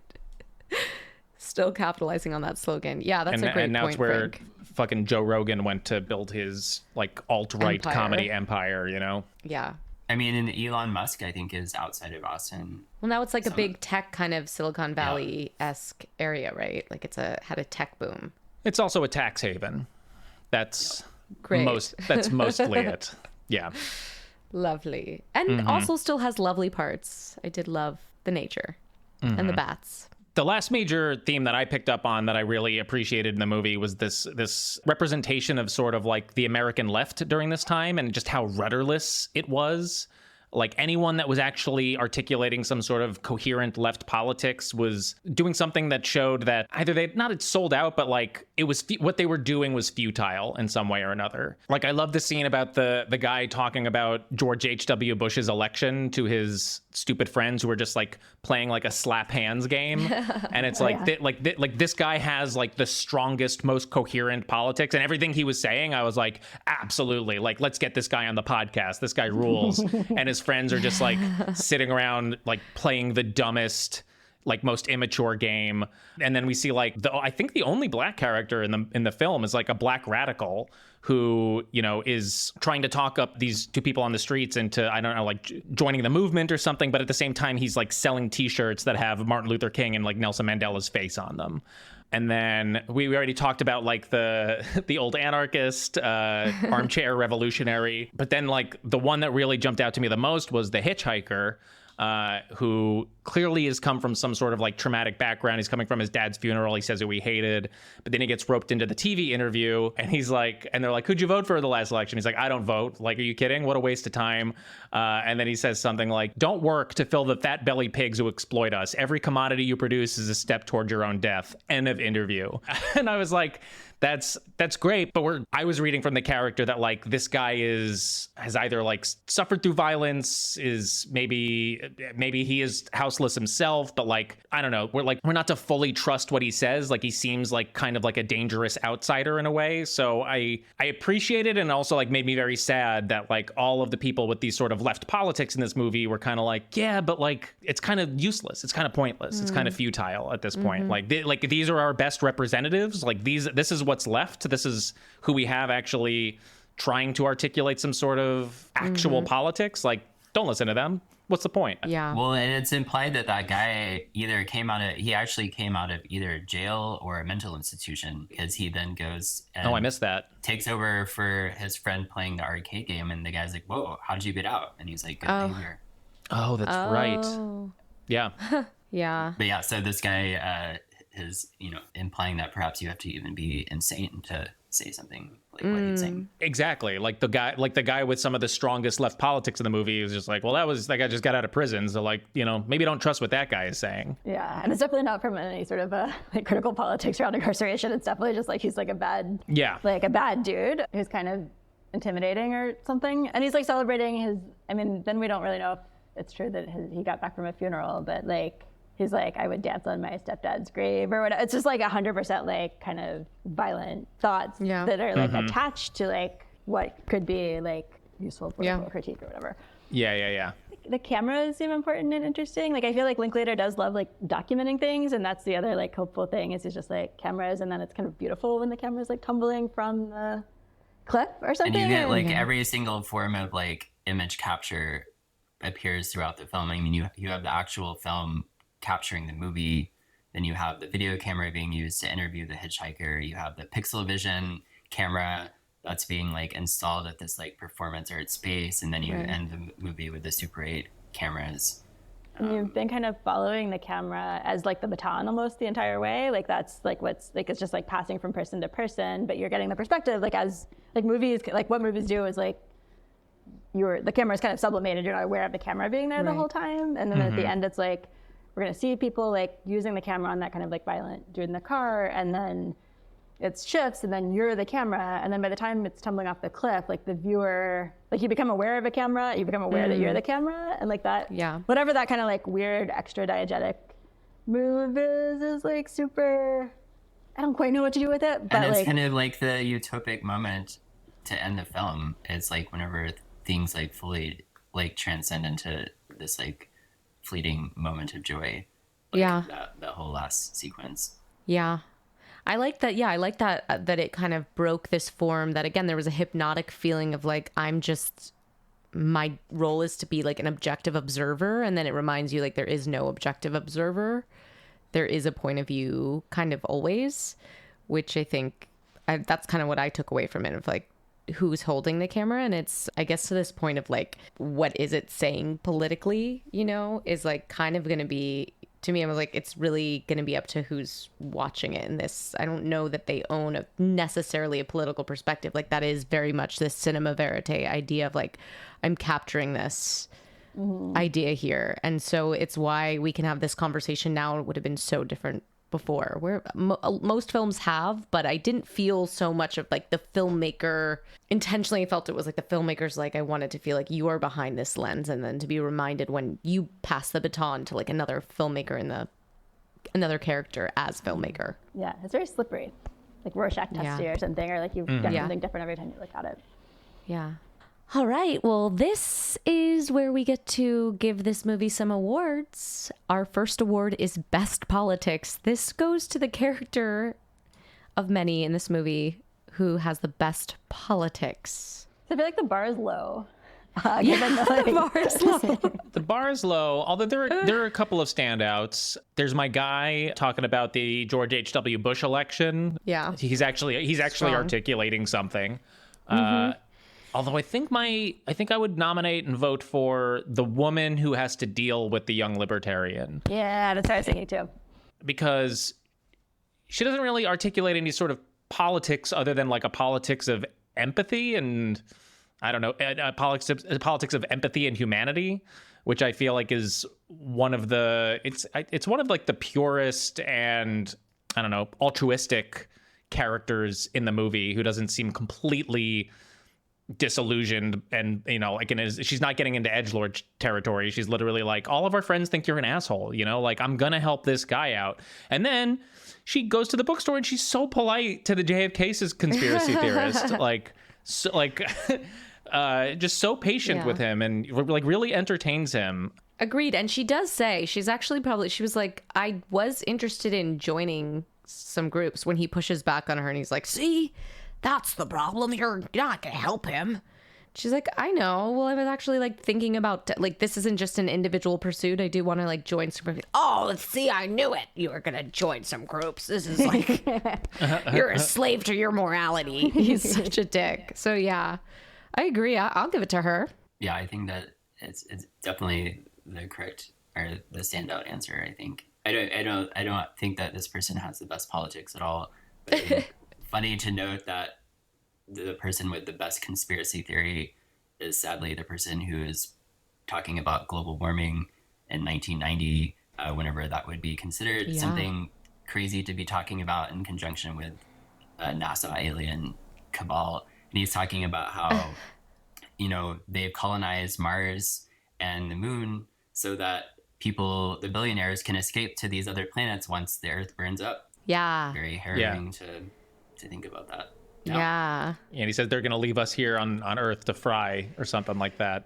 Still capitalizing on that slogan. Yeah, that's a great point. And now point, it's where Frank. fucking Joe Rogan went to build his like alt-right comedy empire, you know? Yeah. I mean, and Elon Musk, I think, is outside of Austin. Well, now it's like a big tech kind of Silicon Valley-esque area, right? Like it's had a tech boom. It's also a tax haven. That's great. That's mostly it. Yeah. Lovely. And also still has lovely parts. I did love the nature and the bats. The last major theme that I picked up on that I really appreciated in the movie was this representation of sort of like the American left during this time and just how rudderless it was. Like anyone that was actually articulating some sort of coherent left politics was doing something that showed that either they not it sold out, but like it was what they were doing was futile in some way or another. Like I love the scene about the guy talking about George H.W. Bush's election to his stupid friends who were just like playing like a slap hands game, and it's like this guy has like the strongest, most coherent politics, and everything he was saying, I was like, absolutely, like let's get this guy on the podcast. This guy rules, and his friends are just like sitting around like playing the dumbest, like most immature game. And then we see like I think the only black character in the film is like a black radical who, you know, is trying to talk up these two people on the streets into, I don't know, like joining the movement or something. But at the same time, he's like selling T-shirts that have Martin Luther King and like Nelson Mandela's face on them. And then we already talked about like the old anarchist, armchair revolutionary. But then like the one that really jumped out to me the most was the hitchhiker, who clearly has come from some sort of like traumatic background. He's coming from his dad's funeral. He says who he hated, but then he gets roped into the TV interview, and he's like, and they're like, who'd you vote for the last election? He's like, I don't vote. Like, are you kidding? What a waste of time. And then he says something like, don't work to fill the fat belly pigs who exploit us. Every commodity you produce is a step toward your own death. End of interview. And I was like, that's great, but I was reading from the character that like this guy has either like suffered through violence, is maybe he is houseless himself, but like I don't know, we're not to fully trust what he says. Like he seems like kind of like a dangerous outsider in a way. So I appreciate it, and also like made me very sad that like all of the people with these sort of left politics in this movie were kind of like, yeah, but like it's kind of useless, it's kind of pointless, it's kind of futile at this point. Like these are our best representatives. Like this is what's left. This is who we have actually trying to articulate some sort of actual politics. Like, don't listen to them. What's the point? Yeah. Well, and it's implied that guy he actually came out of either jail or a mental institution, because he then goes and I missed that. Takes over for his friend playing the arcade game, and the guy's like, whoa, how did you get out? And he's like, good behavior. Oh, that's right. Yeah. Yeah. But yeah, so this guy is, you know, implying that perhaps you have to even be insane to say something like what he's saying. Exactly. Like the guy with some of the strongest left politics in the movie was just like, well, that guy just got out of prison. So like, you know, maybe don't trust what that guy is saying. Yeah. And it's definitely not from any sort of like critical politics around incarceration. It's definitely just like, he's like a bad dude who's kind of intimidating or something. And he's like celebrating then we don't really know if it's true that he got back from a funeral, but like, he's like, I would dance on my stepdad's grave or whatever. It's just like 100% like kind of violent thoughts that are like attached to like what could be like useful political critique or whatever. Yeah. The cameras seem important and interesting. Like I feel like Linklater does love like documenting things, and that's the other like hopeful thing is it's just like cameras, and then it's kind of beautiful when the camera's like tumbling from the cliff or something. And you get like every single form of like image capture appears throughout the film. I mean, you have the actual film capturing the movie, then you have the video camera being used to interview the hitchhiker, you have the pixel vision camera that's being like installed at this like performance art space, and then you end the movie with the Super 8 cameras. And you've been kind of following the camera as like the baton almost the entire way. Like that's like what's like, it's just like passing from person to person, but you're getting the perspective like as like movies, like what movies do is like the camera is kind of sublimated. You're not aware of the camera being there the whole time. And then at the end, it's like, we're going to see people like using the camera on that kind of like violent dude in the car. And then it shifts and then you're the camera. And then by the time it's tumbling off the cliff, like the viewer, like you become aware of a camera, you become aware that you're the camera. And like that, whatever that kind of like weird extra diegetic move is like super, I don't quite know what to do with it. But and it's like, kind of like the utopic moment to end the film. It's like whenever things like fully like transcend into this like fleeting moment of joy. Like that whole last sequence. Yeah. I like that. Yeah, I like that that it kind of broke this form that, again, there was a hypnotic feeling of like, my role is to be like an objective observer. And then it reminds you like there is no objective observer. There is a point of view kind of always, which I think that's kind of what I took away from it, of like who's holding the camera. And it's, I guess, to this point of like, what is it saying politically, you know, is like kind of going to be, to me, I was like, it's really going to be up to who's watching it in this. I don't know that they own necessarily a political perspective. Like that is very much this cinema verite idea of like, I'm capturing this idea here. And so it's why we can have this conversation now. It would have been so different before, where most films have, but I didn't feel so much of like the filmmaker intentionally felt it was like the filmmaker's like, I wanted to feel like you are behind this lens, and then to be reminded when you pass the baton to like another filmmaker in another character as filmmaker. Yeah, it's very slippery, like Rorschach testy or something, or like you get something different every time you look at it. Yeah. All right. Well, this is where we get to give this movie some awards. Our first award is Best Politics. This goes to the character of many in this movie who has the best politics. So I feel like the bar is low. The bar is low. The bar is low, although there are a couple of standouts. There's my guy talking about the George H.W. Bush election. Yeah. He's actually Strong. articulating something. Although I think I would nominate and vote for the woman who has to deal with the young libertarian. Yeah, that's what I was thinking too. Because she doesn't really articulate any sort of politics other than like a politics of empathy and, I don't know, a politics of empathy and humanity, which I feel like is one of the, it's one of like the purest and, I don't know, altruistic characters in the movie, who doesn't seem completely disillusioned, and you know, like she's not getting into edgelord territory. She's literally like, all of our friends think you're an asshole, you know, like I'm gonna help this guy out. And then she goes to the bookstore and she's so polite to the JFK conspiracy theorist, just so patient with him, and like really entertains him. Agreed. And she does say she was like, I was interested in joining some groups, when he pushes back on her and he's like, see, that's the problem. You're not going to help him. She's like, I know. Well, I was actually like thinking about like, this isn't just an individual pursuit. I do want to like join some. Oh, see, I knew it. You were going to join some groups. This is like, you're a slave to your morality. He's such a dick. So yeah, I agree. I'll give it to her. Yeah, I think that it's definitely the correct or the standout answer. I think I don't think that this person has the best politics at all. But I think funny to note that the person with the best conspiracy theory is sadly the person who is talking about global warming in 1990, whenever that would be considered something crazy to be talking about in conjunction with NASA alien cabal. And he's talking about how, you know, they've colonized Mars and the moon so that the billionaires, can escape to these other planets once the Earth burns up. Yeah. Very harrowing to think about that. Yeah. And he says they're going to leave us here on Earth to fry or something like that.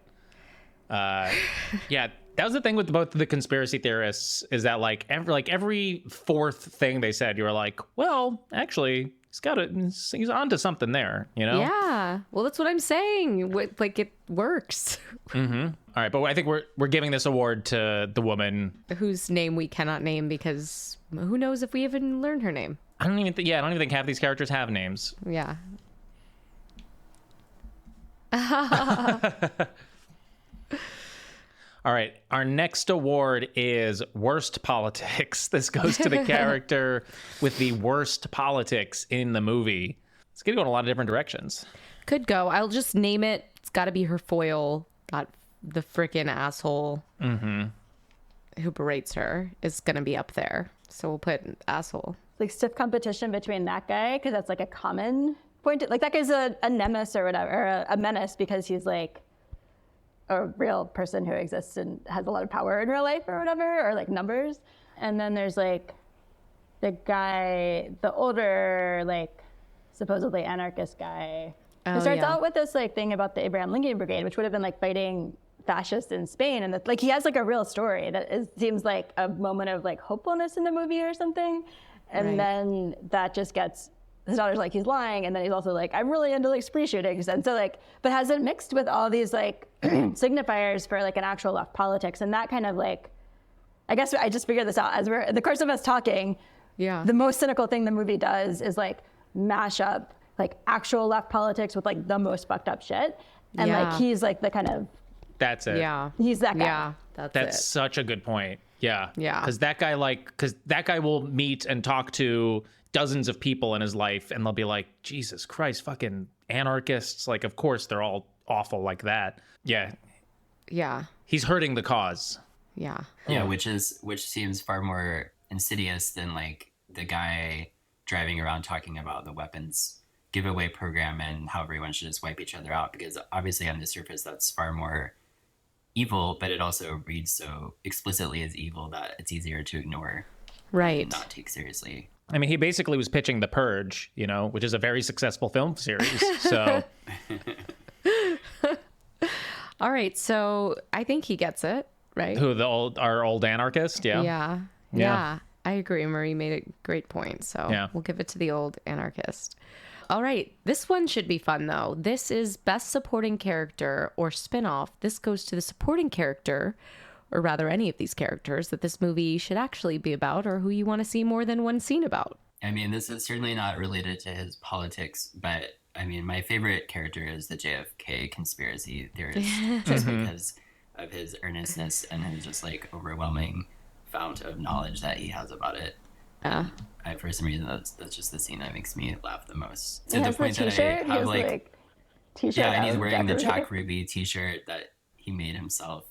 Yeah, that was the thing with both the conspiracy theorists, is that like every fourth thing they said, you were like, well, actually, he's onto something there, you know? Yeah. Well, that's what I'm saying. Like, it works. Mm-hmm. All right, but I think we're giving this award to the woman whose name we cannot name, because who knows if we even learn her name. I don't even think half these characters have names. Yeah. All right, our next award is Worst Politics. This goes to the character with the worst politics in the movie. It's going to go in a lot of different directions. Could go. I'll just name it. It's got to be her foil, not the frickin' asshole who berates her is going to be up there. So we'll put asshole. Like stiff competition between that guy, because that's like a common point. Like that guy's a nemesis or whatever, or a menace, because he's like a real person who exists and has a lot of power in real life or whatever, or like numbers. And then there's like the guy, the older, like supposedly anarchist guy. It starts out with this like thing about the Abraham Lincoln Brigade, which would have been like fighting fascists in Spain. And like he has like a real story that seems like a moment of like hopefulness in the movie or something. And then that just gets, his daughter's like, he's lying. And then he's also like, I'm really into like spree shootings. And so like, but has it mixed with all these like signifiers for like an actual left politics. And that kind of like, I guess I just figured this out as we're in the course of us talking. Yeah. The most cynical thing the movie does is like mash up like actual left politics with like the most fucked up shit. And like, he's like the kind of, that's it. Yeah. he's that guy. Yeah. That's it. such a good point. Yeah. Yeah. Because that guy will meet and talk to dozens of people in his life, and they'll be like, Jesus Christ, fucking anarchists. Like, of course, they're all awful like that. Yeah. Yeah. He's hurting the cause. Yeah. Yeah, which seems far more insidious than like the guy driving around talking about the weapons giveaway program and how everyone should just wipe each other out, because obviously on the surface that's far more evil, but it also reads so explicitly as evil that it's easier to ignore, right, and not take seriously. I mean, he basically was pitching The Purge, you know, which is a very successful film series. So all right, so I think he gets it, right? Who, our old anarchist? Yeah. I agree. Marie made a great point, so we'll give it to the old anarchist. All right, this one should be fun, though. This is Best Supporting Character or Spinoff. This goes to the supporting character, or rather any of these characters that this movie should actually be about, or who you want to see more than one scene about. I mean, this is certainly not related to his politics, but I mean, my favorite character is the JFK conspiracy theorist, just because of his earnestness and his just like overwhelming fount of knowledge that he has about it. For some reason, that's just the scene that makes me laugh the most. To the point that I have like t-shirt. Yeah, and he's wearing the Jack Ruby t-shirt that he made himself.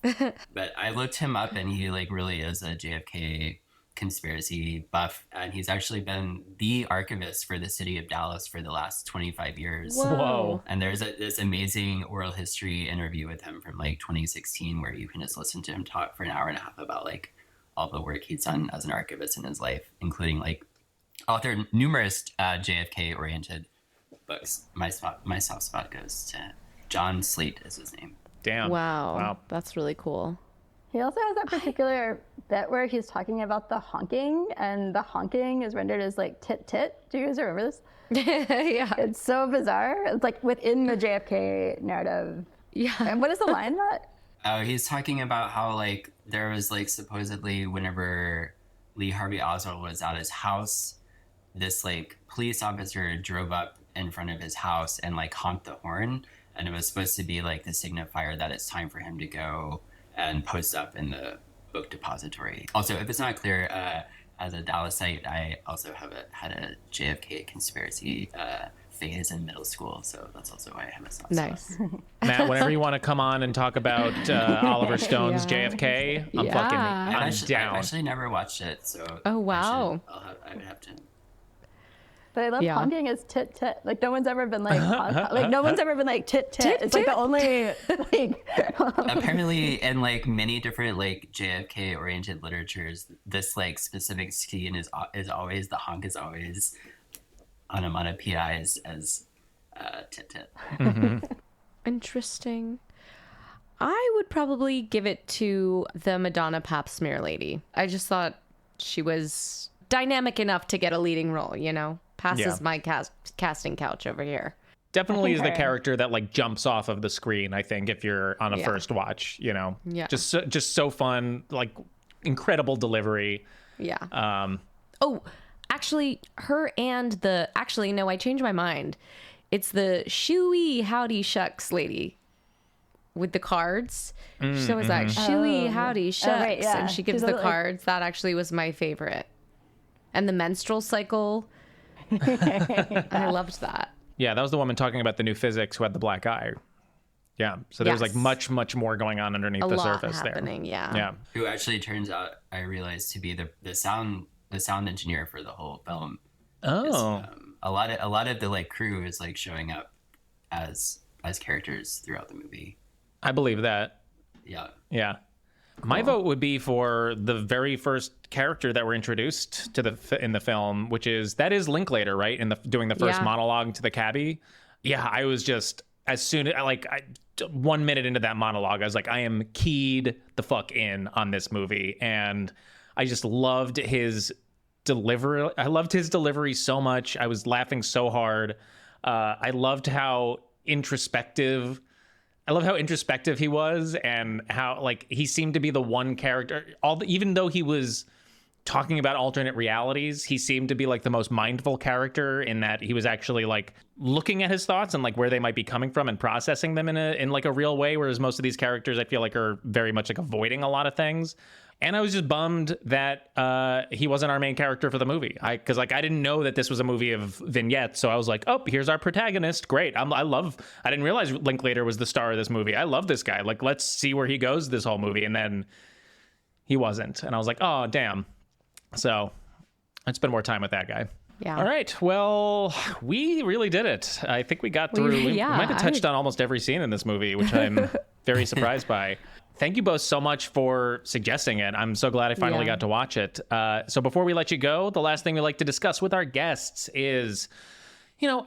But I looked him up, and he like really is a JFK conspiracy buff, and he's actually been the archivist for the city of Dallas for the last 25 years. Whoa. And there's this amazing oral history interview with him from like 2016 where you can just listen to him talk for an hour and a half about like all the work he's done as an archivist in his life, including like authored numerous JFK-oriented books. My soft spot goes to John Slate is his name. Damn. Wow. That's really cool. He also has that particular bit where he's talking about the honking, and the honking is rendered as like tit tit. Do you guys remember this? Yeah. It's so bizarre. It's like within the JFK narrative. Yeah. And what is the line that? Oh, he's talking about how like there was like supposedly whenever Lee Harvey Oswald was at his house, this like police officer drove up in front of his house and like honked the horn, and it was supposed to be like the signifier that it's time for him to go and post up in the book depository. Also, if it's not clear, as a Dallasite, I also had a JFK conspiracy phase in middle school, so that's also why I have a soft spot. Nice. Matt, whenever you want to come on and talk about Oliver Stone's JFK, I'm I've down. actually never watched it, so Oh, wow. I would have to. But I love Yeah. honking as tit tit. Like no one's ever been like like no one's ever been like tit tit. It's like the only like Apparently, in like many different like JFK oriented literatures, this like specific scene is always, the honk is always onomatopoeias as tit tit. Interesting. I would probably give it to the Madonna Pap smear lady. I just thought she was dynamic enough to get a leading role, you know? Passes my casting couch over here. Definitely is the concur. character that like jumps off of the screen, I think, if you're on a first watch, you know. Yeah. Just so fun, like incredible delivery. Yeah. Oh, actually, her and actually, no, I changed my mind. It's the shooey howdy shucks lady with the cards. She's always like, shooey howdy shucks. right, yeah. And she gives She's a the little, like- cards. That actually was my favorite. And the menstrual cycle. I loved that. Yeah, that was the woman talking about the new physics who had the black eye. Yeah, so there's like Yes. much more going on underneath A the lot surface happening, there. yeah. Yeah. Who actually turns out, I realized, to be the sound engineer for the whole film. Oh. A lot of the like crew is like showing up as as throughout the movie. I believe that. Yeah. Yeah. My vote would be for the very first character that were introduced to in the film, which is Linklater, right? Doing the first Yeah. monologue to the cabbie. Yeah, I was just as soon as 1 minute into that monologue, I was like, I am keyed the fuck in on this movie, and I just loved his delivery. I loved his delivery so much. I was laughing so hard. I loved how introspective. I love how introspective he was, and how like he seemed to be the one character. Even though he was talking about alternate realities, he seemed to be like the most mindful character in that he was actually like looking at his thoughts and like where they might be coming from and processing them in like a real way. Whereas most of these characters, I feel like, are very much like avoiding a lot of things. And I was just bummed that he wasn't our main character for the movie. Because I didn't know that this was a movie of vignettes. So I was like, oh, here's our protagonist. Great. I didn't realize Linklater was the star of this movie. I love this guy. Like, let's see where he goes this whole movie. And then he wasn't. And I was like, oh, damn. So I'd spend more time with that guy. Yeah. All right. Well, we really did it. I think we got through. We might have touched on almost every scene in this movie, which I'm very surprised by. Thank you both so much for suggesting it. I'm so glad I finally got to watch it. So before we let you go, the last thing we like to discuss with our guests is,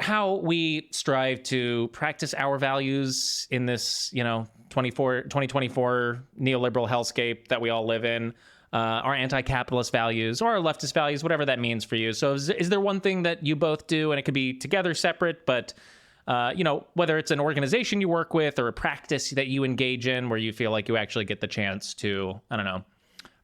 how we strive to practice our values in this, 2024 neoliberal hellscape that we all live in. Our anti-capitalist values or our leftist values, whatever that means for you. So is there one thing that you both do, and it could be together, separate, but whether it's an organization you work with or a practice that you engage in where you feel like you actually get the chance to,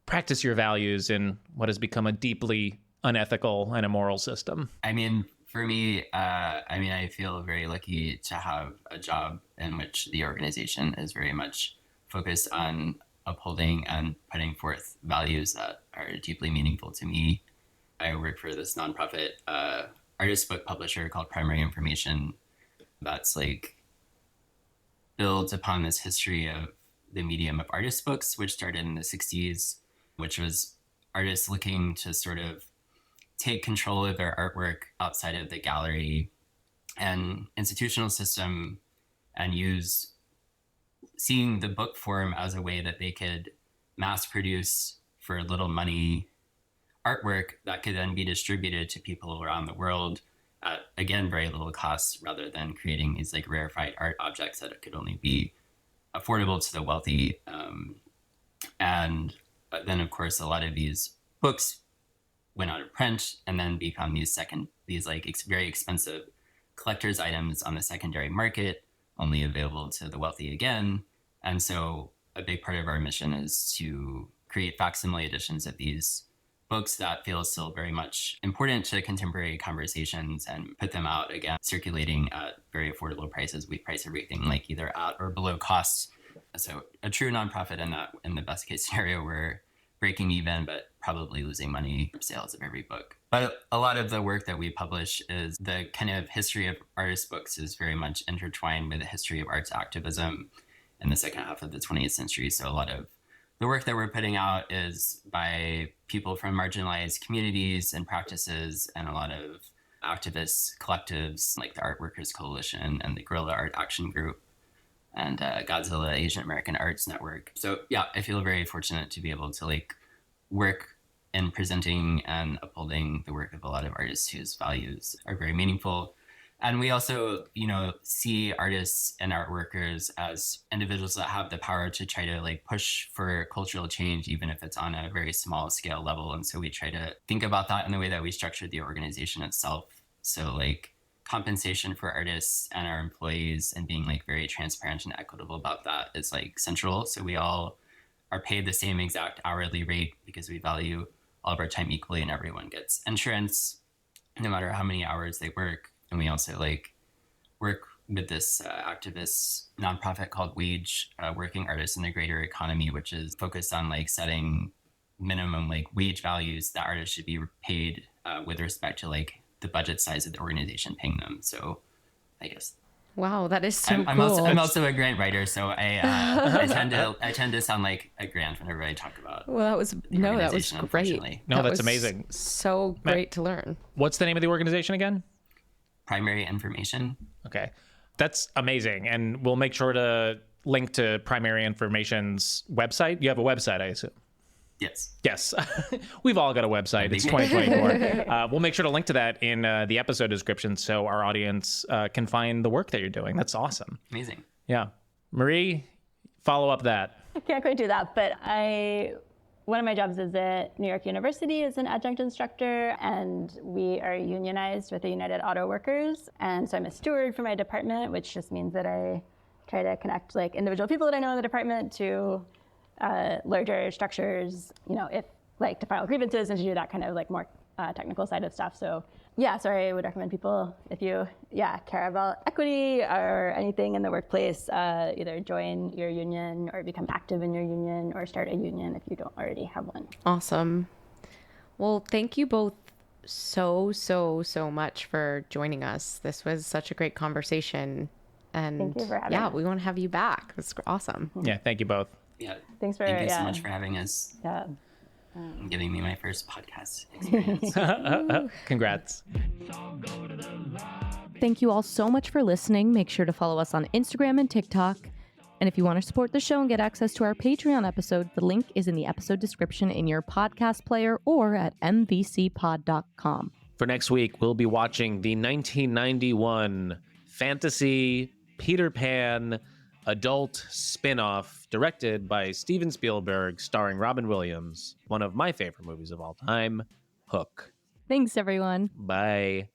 practice your values in what has become a deeply unethical and immoral system? I mean, for me, I feel very lucky to have a job in which the organization is very much focused on upholding and putting forth values that are deeply meaningful to me. I work for this nonprofit artist book publisher called Primary Information that's like builds upon this history of the medium of artist books, which started in the 60s, which was artists looking to sort of take control of their artwork outside of the gallery and institutional system, and seeing the book form as a way that they could mass produce for little money artwork that could then be distributed to people around the world at, again, very little cost, rather than creating these like rarefied art objects that could only be affordable to the wealthy. And then, of course, a lot of these books went out of print and then become these very expensive collector's items on the secondary market, only available to the wealthy again. And so a big part of our mission is to create facsimile editions of these books that feel still very much important to contemporary conversations and put them out again, circulating at very affordable prices. We price everything like either at or below cost. So a true nonprofit in the best case scenario, we're breaking even, but probably losing money from sales of every book. But a lot of the work that we publish is the kind of history of artist books is very much intertwined with the history of arts activism in the second half of the 20th century. So a lot of the work that we're putting out is by people from marginalized communities and practices, and a lot of activist collectives like the Art Workers Coalition and the Guerrilla Art Action Group and Godzilla Asian American Arts Network. So yeah, I feel very fortunate to be able to like work in presenting and upholding the work of a lot of artists whose values are very meaningful. And we also, see artists and art workers as individuals that have the power to try to like push for cultural change, even if it's on a very small scale level. And so we try to think about that in the way that we structure the organization itself. So like compensation for artists and our employees and being like very transparent and equitable about that is like central. So we all are paid the same exact hourly rate because we value all of our time equally, and everyone gets insurance no matter how many hours they work. And we also like work with this activist nonprofit called Wage, Working Artists in the Greater Economy, which is focused on like setting minimum like wage values that artists should be paid with respect to like the budget size of the organization paying them. So I guess. Wow, that is so cool. I'm also a grant writer, so I tend to sound like a grant whenever I talk about. Well, that was great. No, that's amazing. So great to learn. What's the name of the organization again? Primary Information. Okay. That's amazing. And we'll make sure to link to Primary Information's website. You have a website, I assume. Yes. We've all got a website. It's 2024. We'll make sure to link to that in the episode description so our audience can find the work that you're doing. That's awesome. Amazing. Yeah. Marie, follow up that. I can't quite do that, but one of my jobs is at New York University as an adjunct instructor, and we are unionized with the United Auto Workers. And so I'm a steward for my department, which just means that I try to connect like individual people that I know in the department to larger structures, if like to file grievances and to do that kind of like more technical side of stuff. So yeah, I would recommend people, if you care about equity or anything in the workplace, either join your union or become active in your union or start a union if you don't already have one. Awesome. Well, thank you both so much for joining us. This was such a great conversation. And thank you for having us. We want to have you back. It's awesome. Yeah, thank you both. Yeah. Thank you so much for having us. Yeah. And giving me my first podcast experience. Congrats. Thank you all so much for listening. Make sure to follow us on Instagram and TikTok. And if you want to support the show and get access to our Patreon episode, the link is in the episode description in your podcast player or at mvcpod.com. For next week, we'll be watching the 1991 fantasy Peter Pan adult spin-off directed by Steven Spielberg, starring Robin Williams, one of my favorite movies of all time, Hook. Thanks, everyone. Bye.